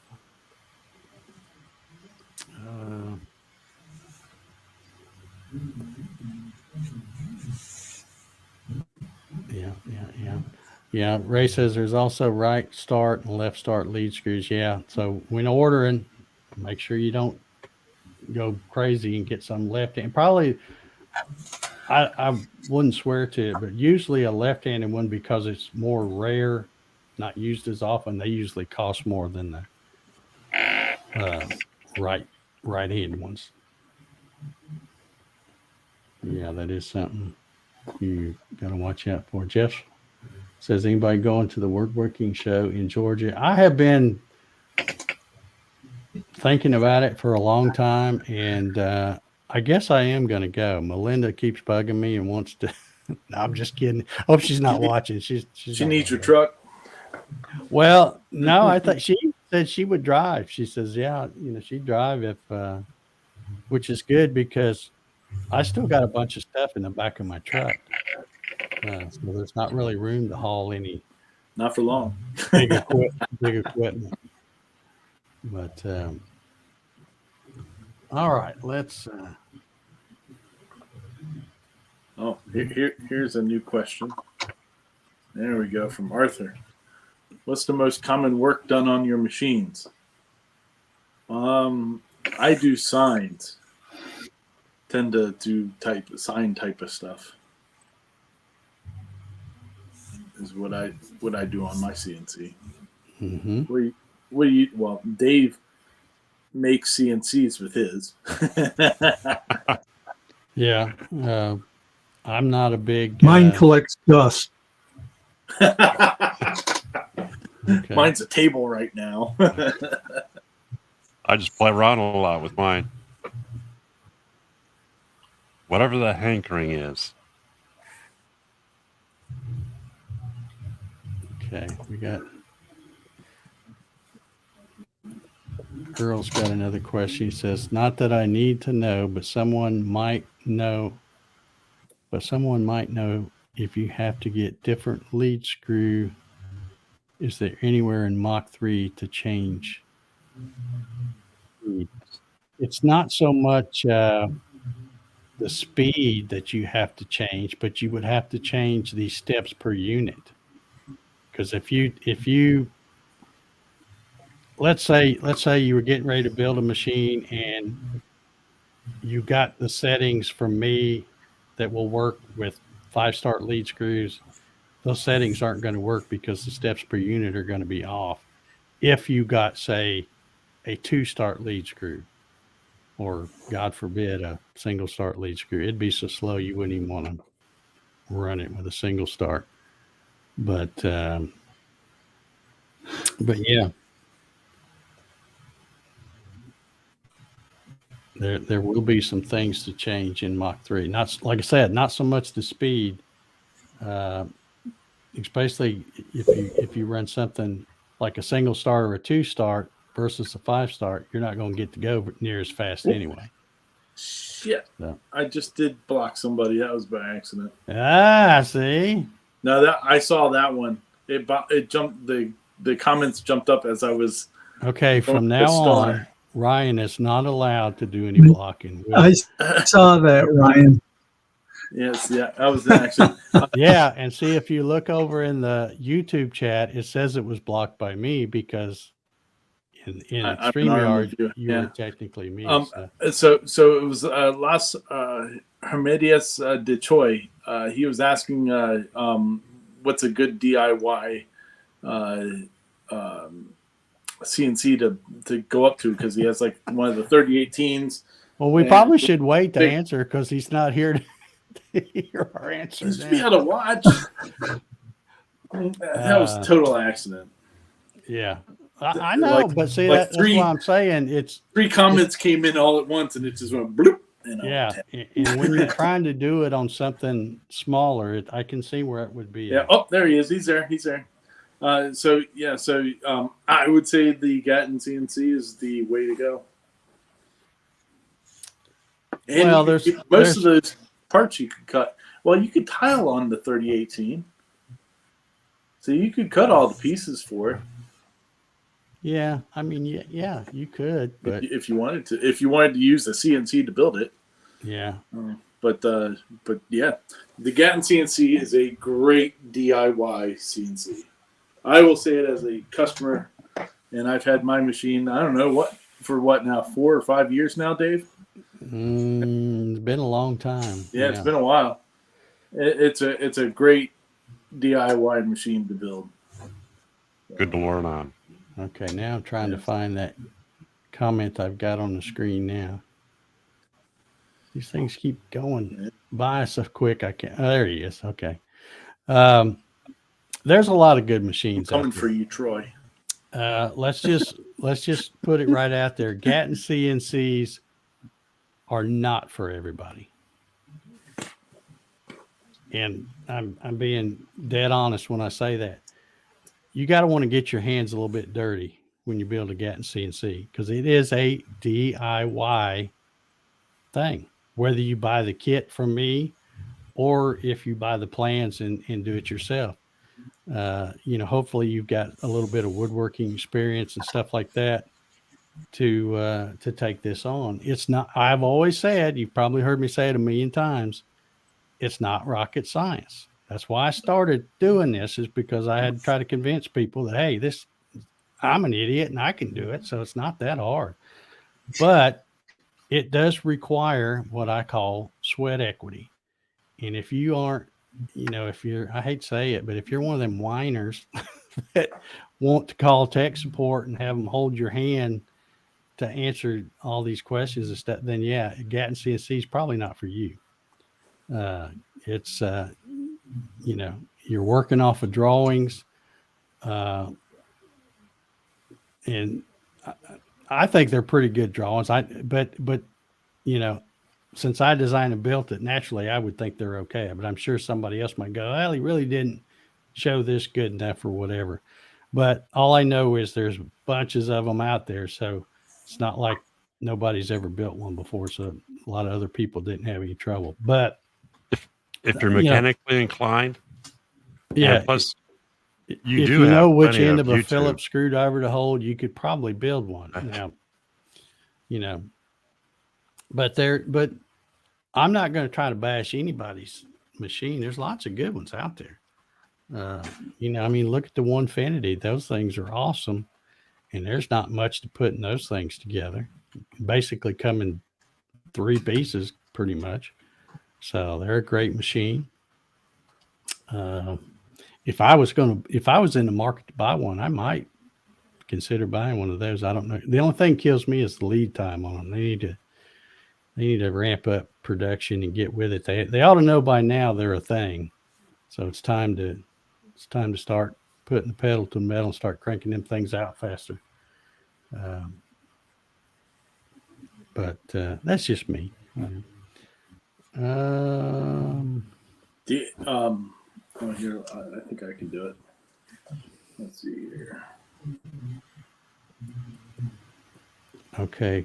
Yeah. Ray says there's also right start and left start lead screws. Yeah. So when ordering, make sure you don't go crazy and get some left-hand. Probably, I wouldn't swear to it, but usually a left-handed one, because it's more rare, not used as often, they usually cost more than the right-handed ones. Yeah, that is something you got to watch out for. Jeff says, anybody going to the woodworking show in Georgia? I have been thinking about it for a long time, and I guess I am going to go. Melinda keeps bugging me and wants to. No, I'm just kidding. Hope she's not watching. She
needs your truck.
Well, no, I thought she said she would drive. She says, yeah, she'd drive if, which is good because I still got a bunch of stuff in the back of my truck. So there's not really room to haul any.
Not for long.
big equipment. But all right, let's.
Here's a new question. There we go, from Arthur. What's the most common work done on your machines? I do signs. Tend to do sign type of stuff. Is what I do on my CNC.
Mm-hmm.
Well, Dave makes CNCs with his.
Yeah, I'm not a big.
Mine collects dust.
Okay.
Mine's a table right now.
I just play around a lot with mine. Whatever the hankering is.
Okay, we got. Earl's got another question. He says, not that I need to know, but someone might know if you have to get different lead screw. Is there anywhere in Mach 3 to change? It's not so much the speed that you have to change, but you would have to change the steps per unit. Because if you let's say you were getting ready to build a machine and you got the settings from me that will work with 5-start lead screws, those settings aren't going to work because the steps per unit are going to be off. If you got, say, a 2-start lead screw, or God forbid, a single start lead screw, it'd be so slow you wouldn't even want to run it with a single start. But But yeah, there will be some things to change in Mach 3. Not like I said, not so much the speed, uh, especially if you run something like a single start or a 2-start versus a 5-start, you're not going to get to go near as fast anyway.
Shit.
So.
I just did block somebody. That was by accident.
Ah, see?
No, that I saw that one. It jumped. The comments jumped up as I was.
Okay, from now on, Ryan is not allowed to do any blocking.
I saw that, Ryan.
Yes, yeah, that was an accident.
Yeah, and see if you look over in the YouTube chat, it says it was blocked by me because in StreamYard you were technically me.
So it was Las Hermedias de Choi. He was asking what's a good DIY CNC to go up to, because he has like one of the 3018s.
Well, we probably should wait to answer because he's not here to hear our answers.
We had to watch. That was total accident.
Yeah, I know, but see, that's what I'm saying. It's
3 comments came in all at once, and it just went bloop.
Yeah, and when you're trying to do it on something smaller, I can see where it would be.
Yeah. Oh, there he is. He's there. So I would say the Gatton CNC is the way to go. And
well,
most of those parts you could cut. Well, you could tile on the 3018, so you could cut all the pieces for it.
Yeah, I mean, yeah, you could, but
if you wanted to use the CNC to build it.
Yeah.
But yeah, the Gatton CNC is a great DIY CNC. I will say it as a customer, and I've had my machine, I don't know what now, 4 or 5 years now, Dave?
It's been a long time.
Yeah, it's been a while. It's a great DIY machine to build.
Good to learn on.
Okay, now I'm trying to find that comment I've got on the screen now. These things keep going by so quick. I can't. Oh, there he is. Okay. There's a lot of good machines
coming for you, Troy.
Let's just put it right out there. Gatton CNCs are not for everybody. And I'm being dead honest when I say that. You got to want to get your hands a little bit dirty when you build a Gatton CNC, because it is a DIY thing. Whether you buy the kit from me or if you buy the plans and do it yourself. Hopefully you've got a little bit of woodworking experience and stuff like that to take this on. It's not, I've always said, you've probably heard me say it a million times, it's not rocket science. That's why I started doing this, is because I had to try to convince people that, hey, I'm an idiot and I can do it. So it's not that hard, but it does require what I call sweat equity. And if you aren't, I hate to say it, but if you're one of them whiners that want to call tech support and have them hold your hand to answer all these questions and stuff, then yeah, Gatton CNC is probably not for you. It's, you're working off of drawings. And I think they're pretty good drawings. But since I designed and built it, naturally I would think they're okay. But I'm sure somebody else might go, well, he really didn't show this good enough or whatever. But all I know is there's bunches of them out there, so it's not like nobody's ever built one before. So a lot of other people didn't have any trouble. But
if you're mechanically inclined,
yeah.
Plus, if
you know which end of a Phillips screwdriver to hold, you could probably build one. Now, but I'm not going to try to bash anybody's machine. There's lots of good ones out there. Look at the Onefinity. Those things are awesome, and there's not much to put in those things together. Basically come in 3 pieces pretty much. So they're a great machine. If I was in the market to buy one, I might consider buying one of those. I don't know. The only thing kills me is the lead time on them. They need to ramp up production and get with it. They ought to know by now they're a thing. So it's time to start putting the pedal to the metal and start cranking them things out faster. But that's just me.
Oh, here, I think I can do it. Let's see here.
Okay.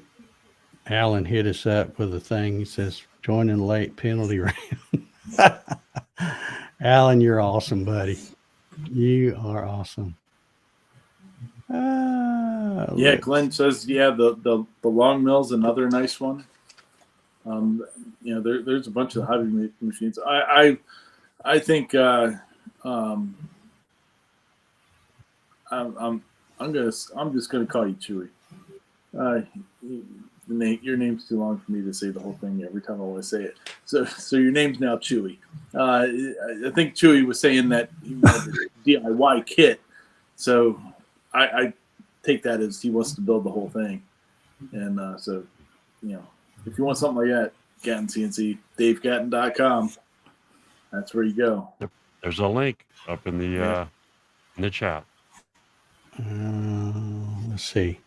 Alan hit us up with a thing. He says, joining late penalty round. Alan, you're awesome, buddy. You are awesome.
Yeah, Glenn says, the long mill's another nice one. There's a bunch of hobby machines. I think I'm just gonna call you Chewy. Your name's too long for me to say the whole thing every time I want to say it. So your name's now Chewy. I think Chewy was saying that he wanted a DIY kit. So I take that as he wants to build the whole thing. And if you want something like that, Gatton CNC, DaveGatton.com. That's where you go.
Yep. There's a link up in the chat.
Let's see.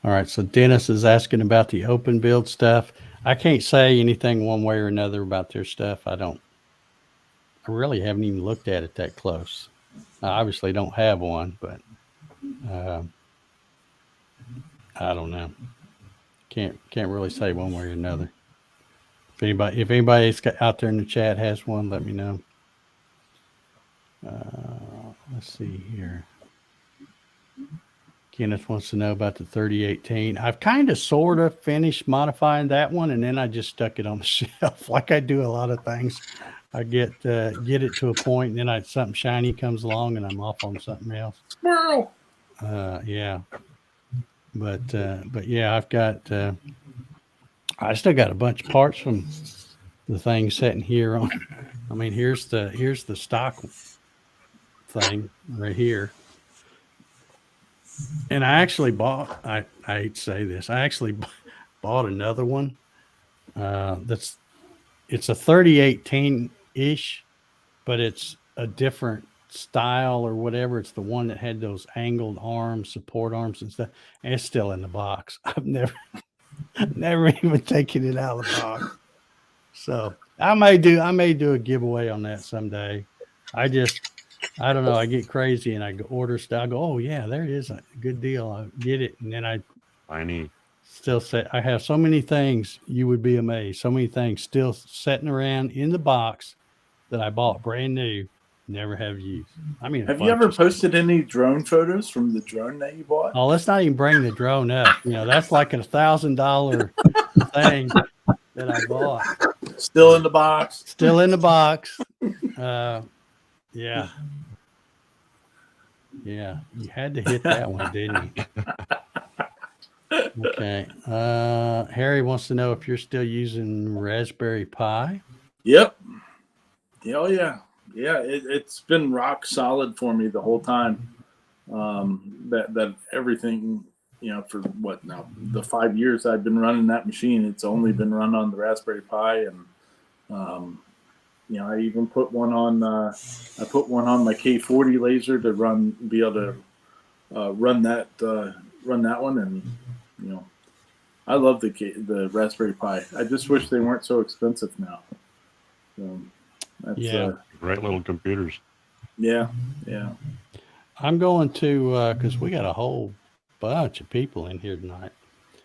All right. So Dennis is asking about the open build stuff. I can't say anything one way or another about their stuff. I really haven't even looked at it that close. I obviously don't have one, but I don't know. Can't really say one way or another. If anybody out there in the chat has one, let me know. Let's see here. Kenneth wants to know about the 3018. I've kind of sort of finished modifying that one, and then I just stuck it on the shelf like I do a lot of things. I get it to a point, and then something shiny comes along, and I'm off on something else.
Squirrel.
Yeah. But yeah, I've got. I still got a bunch of parts from the thing sitting here on. I mean, here's the stock thing right here. And I actually bought. I hate to say this. I actually bought another one. It's a 3018 ish, but it's a different style or whatever. It's the one that had those angled arms, support arms and stuff. And it's still in the box. I've never even taken it out of the box. So I may do a giveaway on that someday. I don't know. I get crazy and I go order stuff. I go, oh yeah, there it is, a good deal. I get it, and then I still say I have so many things. You would be amazed. So many things still sitting around in the box that I bought brand new, never have used. I mean,
have you ever posted any drone photos from the drone that you bought?
Oh, let's not even bring the drone up. That's like a $1,000 thing that I bought.
Still in the box.
Still in the box. Yeah. Yeah. You had to hit that one, didn't you? Okay. Harry wants to know if you're still using Raspberry Pi.
Yep. Oh yeah. Yeah. It's been rock solid for me the whole time. That everything, for what now, the 5 years I've been running that machine, it's only been run on the Raspberry Pi. And, I even put one on, my K40 laser to be able to run that one. And, I love the Raspberry Pi. I just wish they weren't so expensive now. That's,
great little computers.
Yeah. Yeah.
I'm going to, because we got a whole bunch of people in here tonight.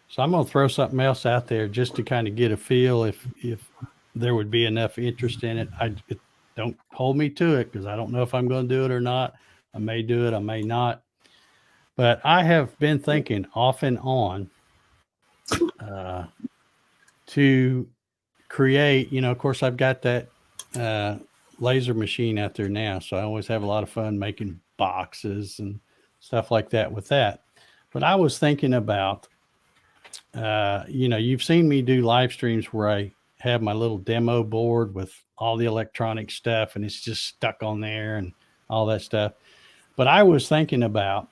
So I'm going to throw something else out there just to kind of get a feel if there would be enough interest in it. Don't hold me to it because I don't know if I'm going to do it or not. I may do it. I may not. But I have been thinking off and on to create, of course, I've got that laser machine out there now. So I always have a lot of fun making boxes and stuff like that with that. But I was thinking about, you've seen me do live streams where I have my little demo board with all the electronic stuff and it's just stuck on there and all that stuff. But I was thinking about,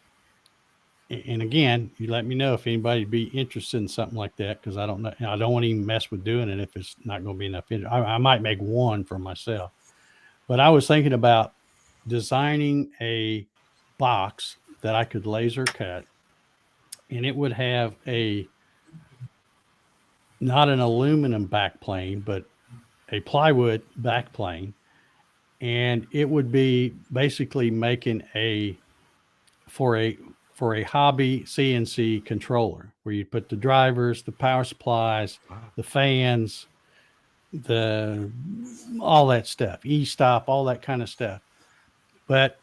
and again, you let me know if anybody would be interested in something like that, because I don't know. I don't want to even mess with doing it if it's not going to be enough. I might make one for myself. But I was thinking about designing a box that I could laser cut, and it would have not an aluminum backplane, but a plywood backplane, and it would be basically making for a hobby CNC controller where you put the drivers, the power supplies, the fans, all that stuff, e-stop, all that kind of stuff. But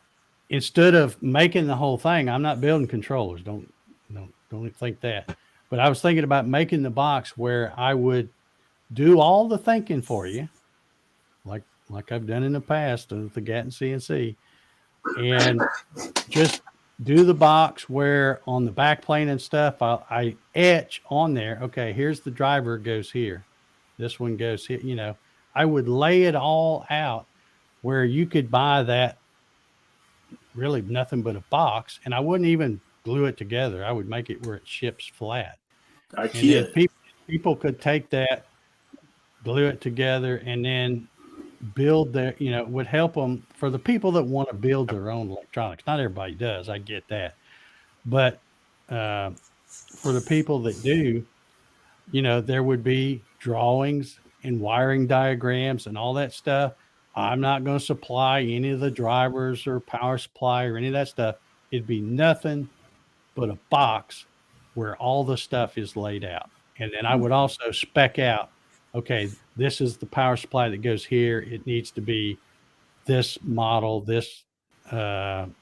instead of making the whole thing, I'm not building controllers. Don't think that. But I was thinking about making the box where I would do all the thinking for you, like I've done in the past with the Gatton CNC, and just do the box where on the back plane and stuff, I etch on there. Okay, here's the driver goes here. This one goes here. You know, I would lay it all out where you could buy that really nothing but a box, and I wouldn't even glue it together. I would make it where it ships flat.
IKEA.
And then people could take that, glue it together, and then build their, it would help them for the people that want to build their own electronics. Not everybody does. I get that. But for the people that do, there would be drawings and wiring diagrams and all that stuff. I'm not going to supply any of the drivers or power supply or any of that stuff. It'd be nothing but a box where all the stuff is laid out. And then I would also spec out, okay, this is the power supply that goes here. It needs to be this model, this thing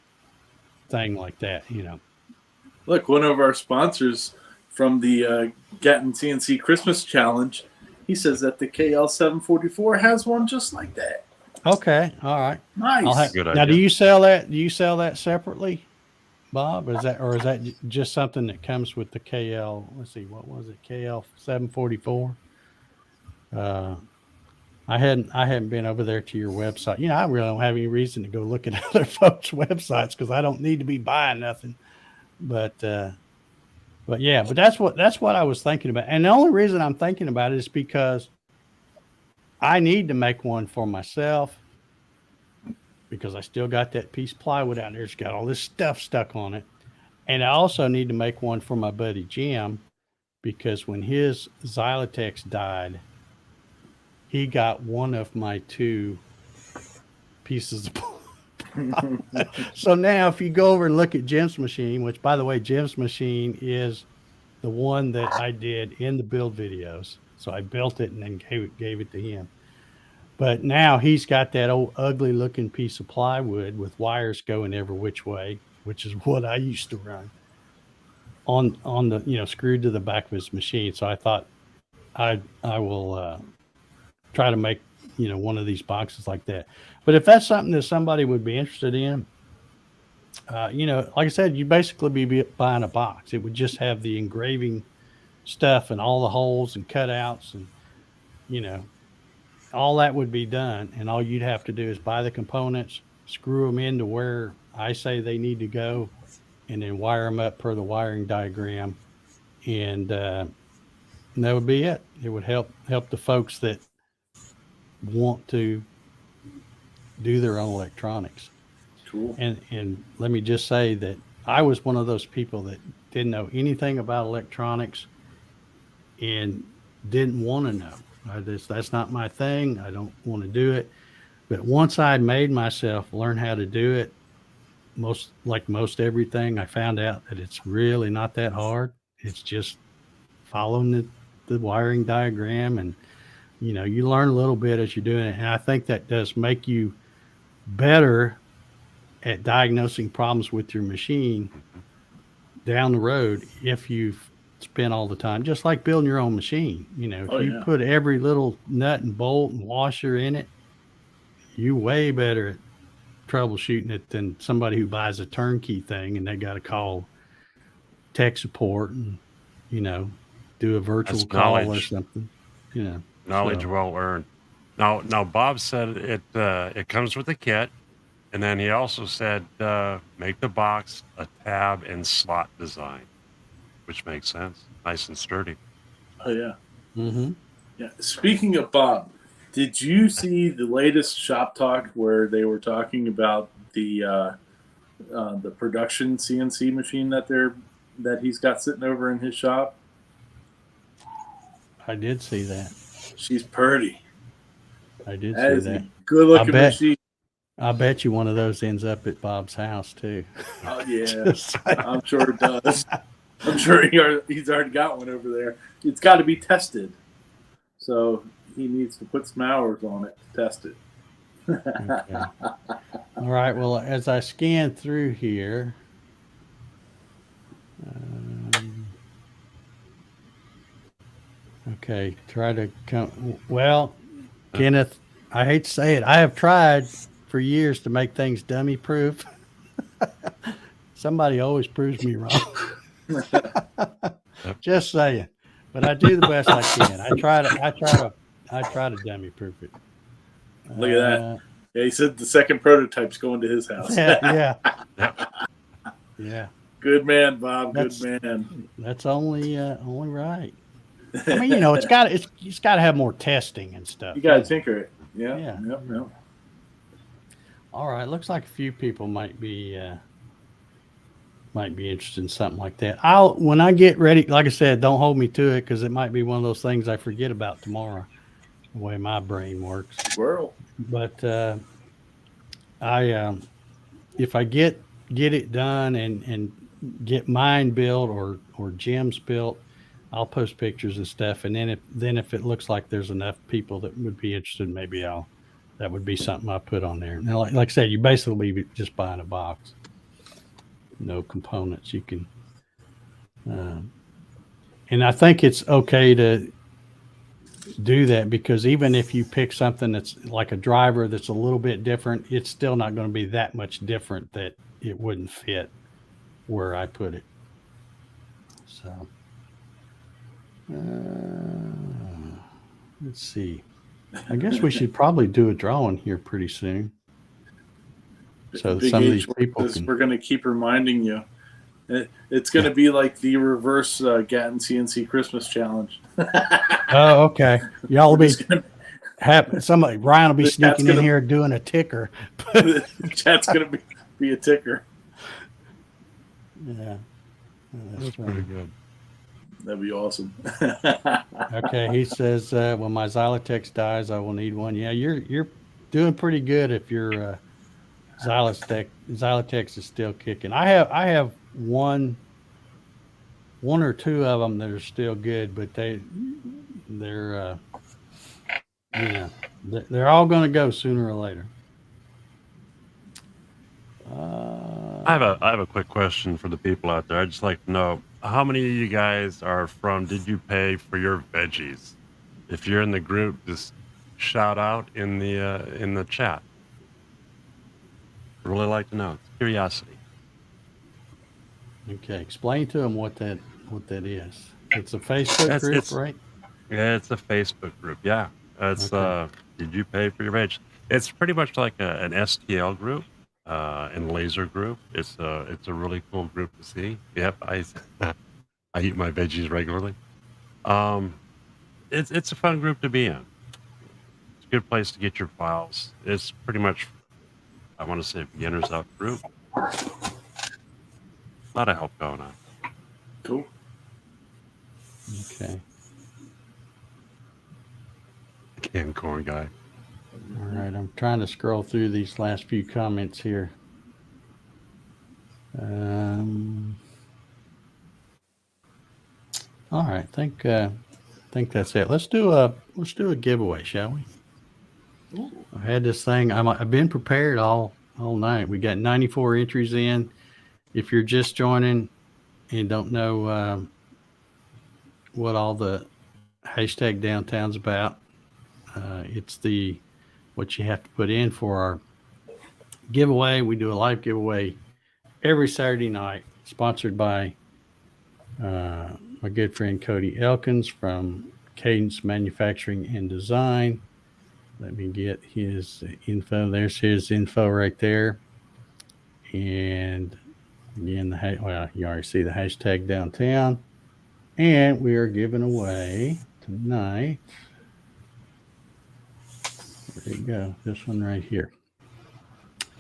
like that,
Look, one of our sponsors from the Gatton CNC Christmas Challenge, he says that the KL744 has one just like that.
Okay, all right.
Nice.
Good
Now,
idea.
do you sell that? Do you sell that separately, Bob? Is that just something that comes with the KL? Let's see, what was it? KL744. I hadn't been over there to your website. I really don't have any reason to go look at other folks' websites because I don't need to be buying nothing. But yeah, but that's what I was thinking about. And the only reason I'm thinking about it is because I need to make one for myself because I still got that piece of plywood out there. It's got all this stuff stuck on it. And I also need to make one for my buddy Jim because when his Xylotex died, he got one of my 2 pieces of So now if you go over and look at Jim's machine, which by the way, Jim's machine is the one that I did in the build videos. So I built it and then gave it to him. But now he's got that old ugly looking piece of plywood with wires going every which way, which is what I used to run on the, screwed to the back of his machine. So I thought I will try to make, one of these boxes like that. But if that's something that somebody would be interested in, like I said, you basically be buying a box. It would just have the engraving stuff and all the holes and cutouts and, all that would be done. And all you'd have to do is buy the components, screw them into where I say they need to go, and then wire them up per the wiring diagram. And that would be it. It would help the folks that want to do their own electronics.
Cool.
And let me just say that I was one of those people that didn't know anything about electronics and didn't want to know. That's not my thing. I don't want to do it. But once I made myself learn how to do it, most everything, I found out that it's really not that hard. It's just following the wiring diagram, and you learn a little bit as you're doing it. And I think that does make you better at diagnosing problems with your machine down the road if you've spent all the time, just like building your own machine. If you put every little nut and bolt and washer in it, you way better at troubleshooting it than somebody who buys a turnkey thing and they got to call tech support and do a virtual
That's
call or
knowledge.
something.
Knowledge well earned. Now Bob said it comes with a kit, and then he also said make the box a tab and slot design, which makes sense. Nice and sturdy.
Oh, yeah.
Mm-hmm.
Yeah. Speaking of Bob, did you see the latest shop talk where they were talking about the the production CNC machine that he's got sitting over in his shop?
I did see that.
She's pretty.
I did
That
see
is
that.
a good looking
bet-
machine.
I bet you one of those ends up at Bob's house too.
Oh yeah,
Just saying.
I'm sure it does. I'm sure he's already got one over there. It's got to be tested, so he needs to put some hours on it to test it.
Okay. All right. Well, as I scan through here, okay, try to come. Well, Kenneth, I hate to say it. I have tried for years to make things dummy proof. Somebody always proves me wrong. Just saying. But I do the best I can. I try to dummy proof it.
Look at that. Yeah, he said the second prototype's going to his house.
Yeah.
Yep.
Yeah.
Good man, Bob. Good man.
That's only right. I mean, it's got to have more testing and stuff.
You got to tinker it. Yeah.
Yeah.
Yep.
All right. Looks like a few people might be interested in something like that. When I get ready, like I said, don't hold me to it because it might be one of those things I forget about tomorrow. The way my brain works.
Squirrel.
But if I get it done and get mine built or Jim's built, I'll post pictures and stuff. And then if it looks like there's enough people that would be interested, maybe that would be something I put on there. Now, like I said, you basically be just buying a box, no components. You can, and I think it's okay to do that because even if you pick something that's like a driver that's a little bit different, it's still not going to be that much different that it wouldn't fit where I put it. So let's see. I guess we should probably do a drawing here pretty soon. So
Big
some of
H
these people
we're going to keep reminding you. It's going to be like the reverse Gatton CNC Christmas challenge.
Oh, okay. Y'all will be
Gonna,
somebody. Ryan will be
The chat's
sneaking in
gonna-
here doing a ticker.
the chat's going to be a ticker.
Yeah,
That's pretty good.
That'd be awesome.
Okay, he says when my Xylotex dies, I will need one. Yeah, you're doing pretty good if your Xylotex is still kicking. I have one or two of them that are still good, but they're they're all going to go sooner or later.
I have a quick question for the people out there. I'd just like to know how many of you guys are from Did You Pay for Your Veggies? If you're in the group, just shout out in the chat. I'd really like to know. It's curiosity.
Okay, explain to them what that is. It's a Facebook group,
It's-
right?
Yeah, it's a Facebook group. Yeah, it's
Okay.
Did You Pay for Your Veggies? It's pretty much like an STL group and laser group. It's a really cool group to see. Yep, I eat my veggies regularly. It's a fun group to be in. It's a good place to get your files. It's pretty much, I want to say, beginners out group. A lot of help going on.
Cool.
Okay.
Canned corn guy.
All right, I'm trying to scroll through these last few comments here. All right, think that's it. Let's do a giveaway, shall we?
Ooh.
I had this thing. I've been prepared all night. We got 94 entries in. If you're just joining and don't know what all the hashtag downtown's about, it's what you have to put in for our giveaway. We do a live giveaway every Saturday night, sponsored by my good friend Cody Elkins from Cadence Manufacturing and Design. Let me get his info. There's his info right there. And again, you already see the hashtag downtown. And we are giving away tonight. There you go. This one right here.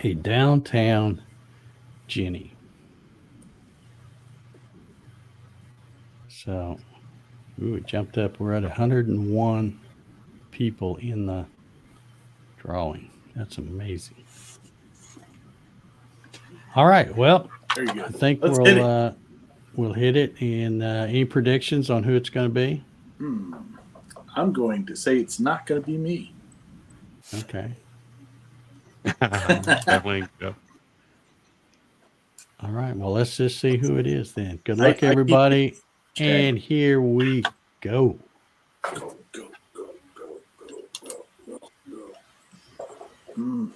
A downtown Jenny. So, ooh, it jumped up. We're at 101 people in the drawing. That's amazing. All right. Well,
Very good.
I think
Let's hit
we'll hit it. And any predictions on who it's going to be?
I'm going to say it's not going to be me.
Okay.
Definitely. Yep.
All right. Well, let's just see who it is then. Good
I
luck,
keep
everybody.
Okay.
And here we go.
Go.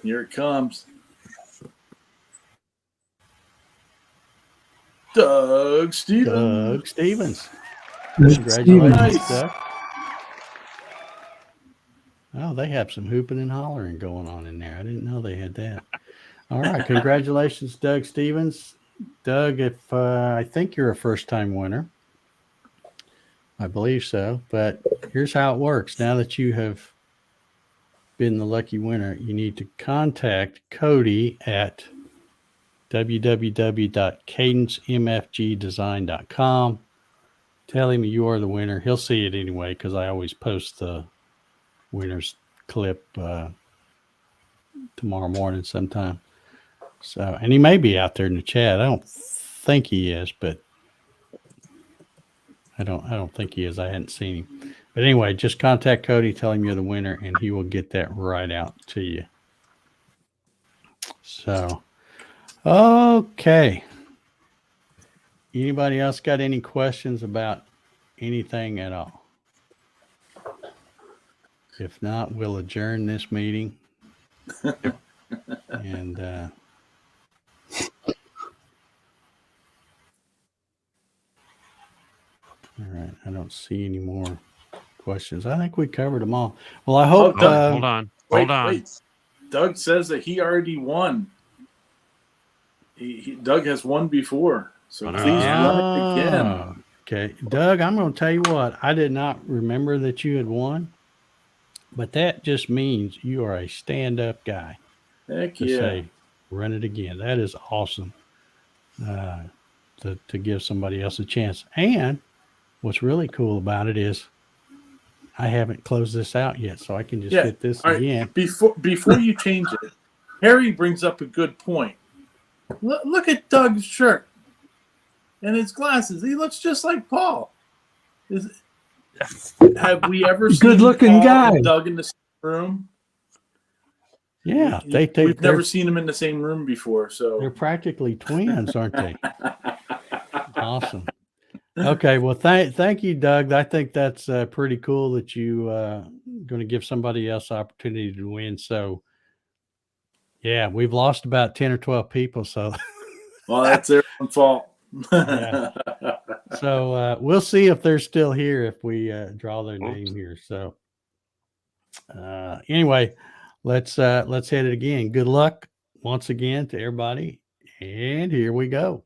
Here it comes. Doug Stevens.
Doug Stevens.
Doug
Congratulations,
Stevens.
Doug. Oh, they have some hooping and hollering going on in there. I didn't know they had that. All right. Congratulations, Doug Stevens. Doug, if I think you're a first-time winner. I believe so. But here's how it works. Now that you have been the lucky winner, you need to contact Cody at www.cadencemfgdesign.com. Tell him you are the winner. He'll see it anyway because I always post the winner's clip tomorrow morning sometime. So, and he may be out there in the chat. I don't think he is, but I don't think he is. I hadn't seen him. But anyway, just contact Cody, tell him you're the winner, and he will get that right out to you. So, okay. Anybody else got any questions about anything at all? If not, we'll adjourn this meeting. And all right, I don't see any more questions. I think we covered them all. Well, I hope.
Hold on.
Wait. Doug says that he already won. Doug has won before, so please run it again.
Okay, Doug, I'm going to tell you what. I did not remember that you had won, but that just means you are a stand-up guy.
Heck
To
yeah.
say, run it again. That is awesome. To give somebody else a chance. And what's really cool about it is I haven't closed this out yet, so I can just hit this
All right.
again.
Before you change it, Harry brings up a good point. Look at Doug's shirt and his glasses. He looks just like Paul. Have we ever seen
Good-looking
Paul
guy.
and Doug in the same room?
Yeah,
We've never seen them in the same room before. So
they're practically twins, aren't they? Awesome. Okay, well, thank you, Doug. I think that's pretty cool that you going to give somebody else opportunity to win. So, yeah, we've lost about 10 or 12 people. So,
well, that's their own fault.
Yeah. So we'll see if they're still here if we draw their name here. So, anyway, let's hit it again. Good luck once again to everybody, and here we go.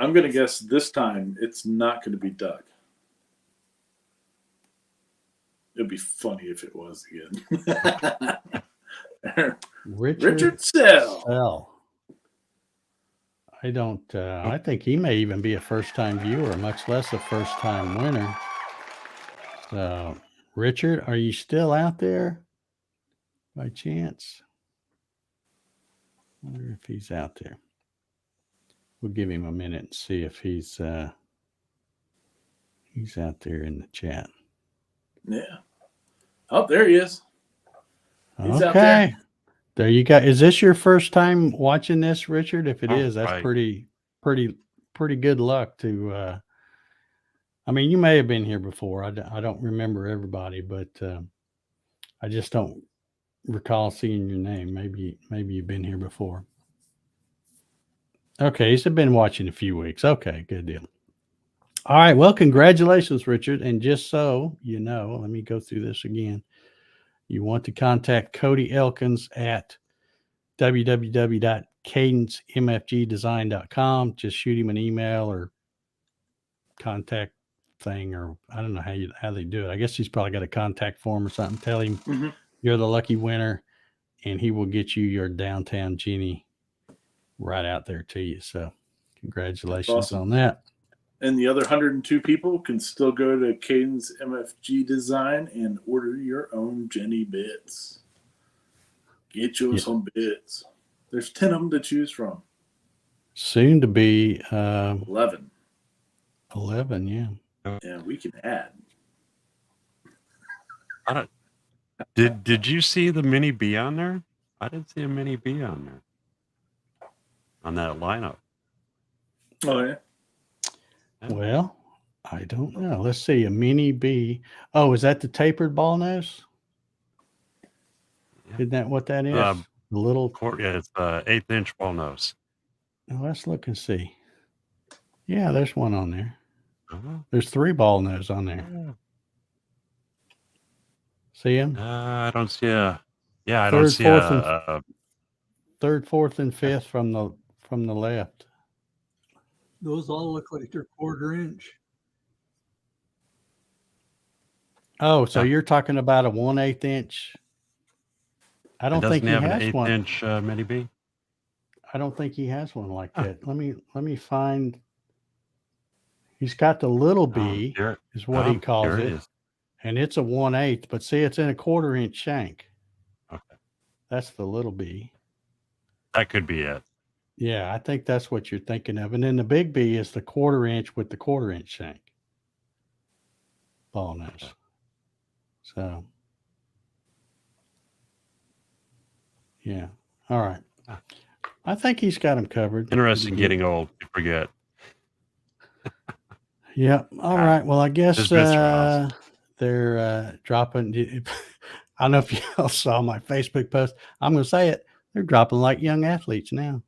I'm going to guess this time it's not going to be Doug. It'd be funny if it was again. Richard Sell.
I don't. I think he may even be a first-time viewer, much less a first-time winner. So, Richard, are you still out there by chance? I wonder if he's out there. We'll give him a minute and see if he's out there in the chat.
Yeah. Oh, there he is. He's out
Okay. There you go. Is this your first time watching this, Richard? If it is, that's
right.
pretty good luck to I mean, you may have been here before. I don't remember everybody, but I just don't recall seeing your name. Maybe you've been here before. Okay, he's been watching a few weeks. Okay, good deal. All right, well, congratulations, Richard. And just so you know, let me go through this again. You want to contact Cody Elkins at www.cadencemfgdesign.com. Just shoot him an email or contact thing, or I don't know how they do it. I guess he's probably got a contact form or something. Tell him you're the lucky winner, and he will get you your Downtown Jenny right out there to you. So congratulations
awesome.
on that.
And the other 102 people can still go to Cadence MFG Design and order your own Jenny bits. Get you some bits. There's 10 of them to choose from.
Soon to be
11.
11, yeah.
Yeah, we can add.
Did you see the Mini B on there? I didn't see a Mini B on there. On that lineup.
Oh, yeah.
Well, I don't know. Let's see. A Mini B. Oh, is that the tapered ball nose?
Yeah.
Isn't that what that is? The little.
Yeah, it's 1/8 inch ball nose.
Let's look and see. Yeah, there's one on there.
Uh-huh.
There's 3 ball nose on there.
Yeah.
See him?
I don't see a. Yeah, I
Third,
don't see
fourth,
a.
Third, fourth, and fifth from the left.
Those all look like they're 1/4 inch.
Oh, so you're talking about a 1/8 inch? I don't think he
have
has
an 1/8
one.
inch Mini B.
I don't think he has one like that. Let me find. He's got the little B, is what he calls it, and it's a 1/8. But see, it's in a 1/4 inch shank.
Okay,
that's the little B.
That could be it.
Yeah, I think that's what you're thinking of. And then the big B is the 1/4 inch with the 1/4 inch shank ball nose. Okay. So, yeah. All right. I think he's got him covered.
Interesting getting old. You forget.
Yeah. All right. Well, I guess they're dropping. I don't know if y'all saw my Facebook post. I'm going to say it. They're dropping like young athletes now.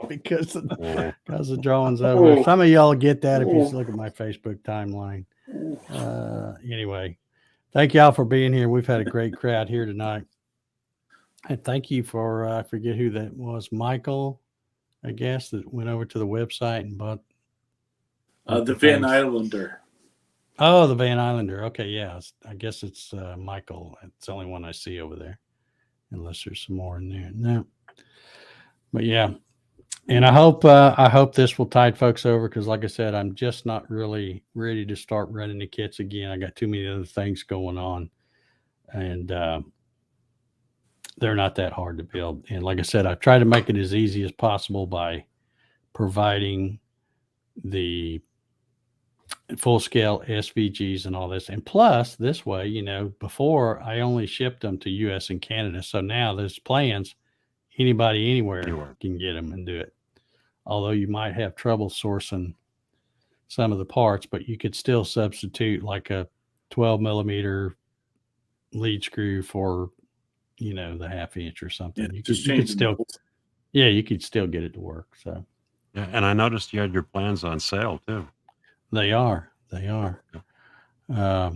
because the drawing's over. Some of y'all get that if you look at my Facebook timeline. Anyway, thank y'all for being here. We've had a great crowd here tonight. And thank you for, I forget who that was, Michael, I guess, that went over to the website and bought.
The Van Islander.
Oh, the Van Islander. Okay, yeah. I guess it's Michael. It's the only one I see over there, unless there's some more in there. No. But yeah. And I hope this will tide folks over because, like I said, I'm just not really ready to start running the kits again. I got too many other things going on. And they're not that hard to build. And like I said, I've tried to make it as easy as possible by providing the full scale SVGs and all this. And plus this way, before I only shipped them to US and Canada. So now there's plans. Anybody anywhere can get them and do it. Although you might have trouble sourcing some of the parts, but you could still substitute like a 12 millimeter lead screw for, the 1/2 inch or something.
Yeah,
you could still get it to work. So,
yeah. And I noticed you had your plans on sale too.
They are. Yeah.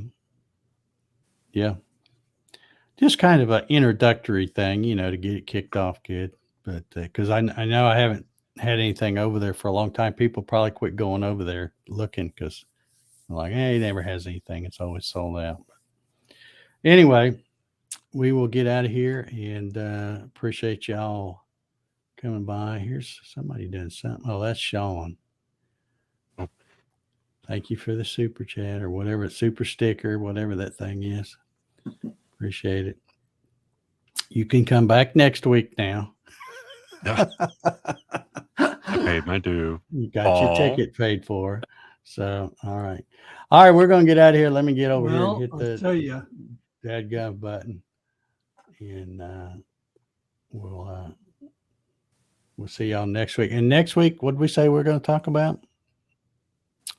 Just kind of an introductory thing, to get it kicked off good. But because I know I haven't had anything over there for a long time. People probably quit going over there looking because they're like, hey, he never has anything. It's always sold out. But anyway, we will get out of here and appreciate y'all coming by. Here's somebody doing something. Oh, that's Sean. Thank you for the super chat or whatever, super sticker, whatever that thing is. Appreciate it. You can come back next week now.
Yeah. I paid my due.
You got your ticket paid for. So, all right. We're going to get out of here. Let me get over here and hit the dadgum button. And we'll see y'all next week. And next week, what did we say we're going to talk about?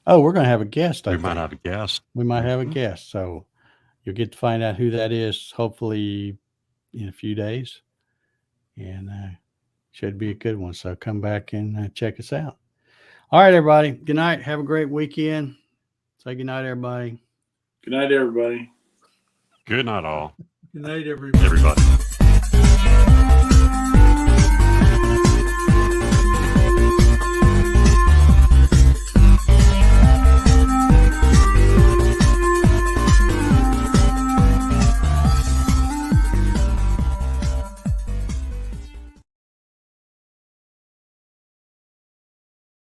Oh, we're going to have a guest.
We might have a guest.
We might have a guest. So you'll get to find out who that is, hopefully in a few days. And should be a good one. So come back and check us out. All right, everybody. Good night. Have a great weekend. Say good night, everybody.
Good night, everybody.
Good night, all.
Good night, everybody.
Everybody.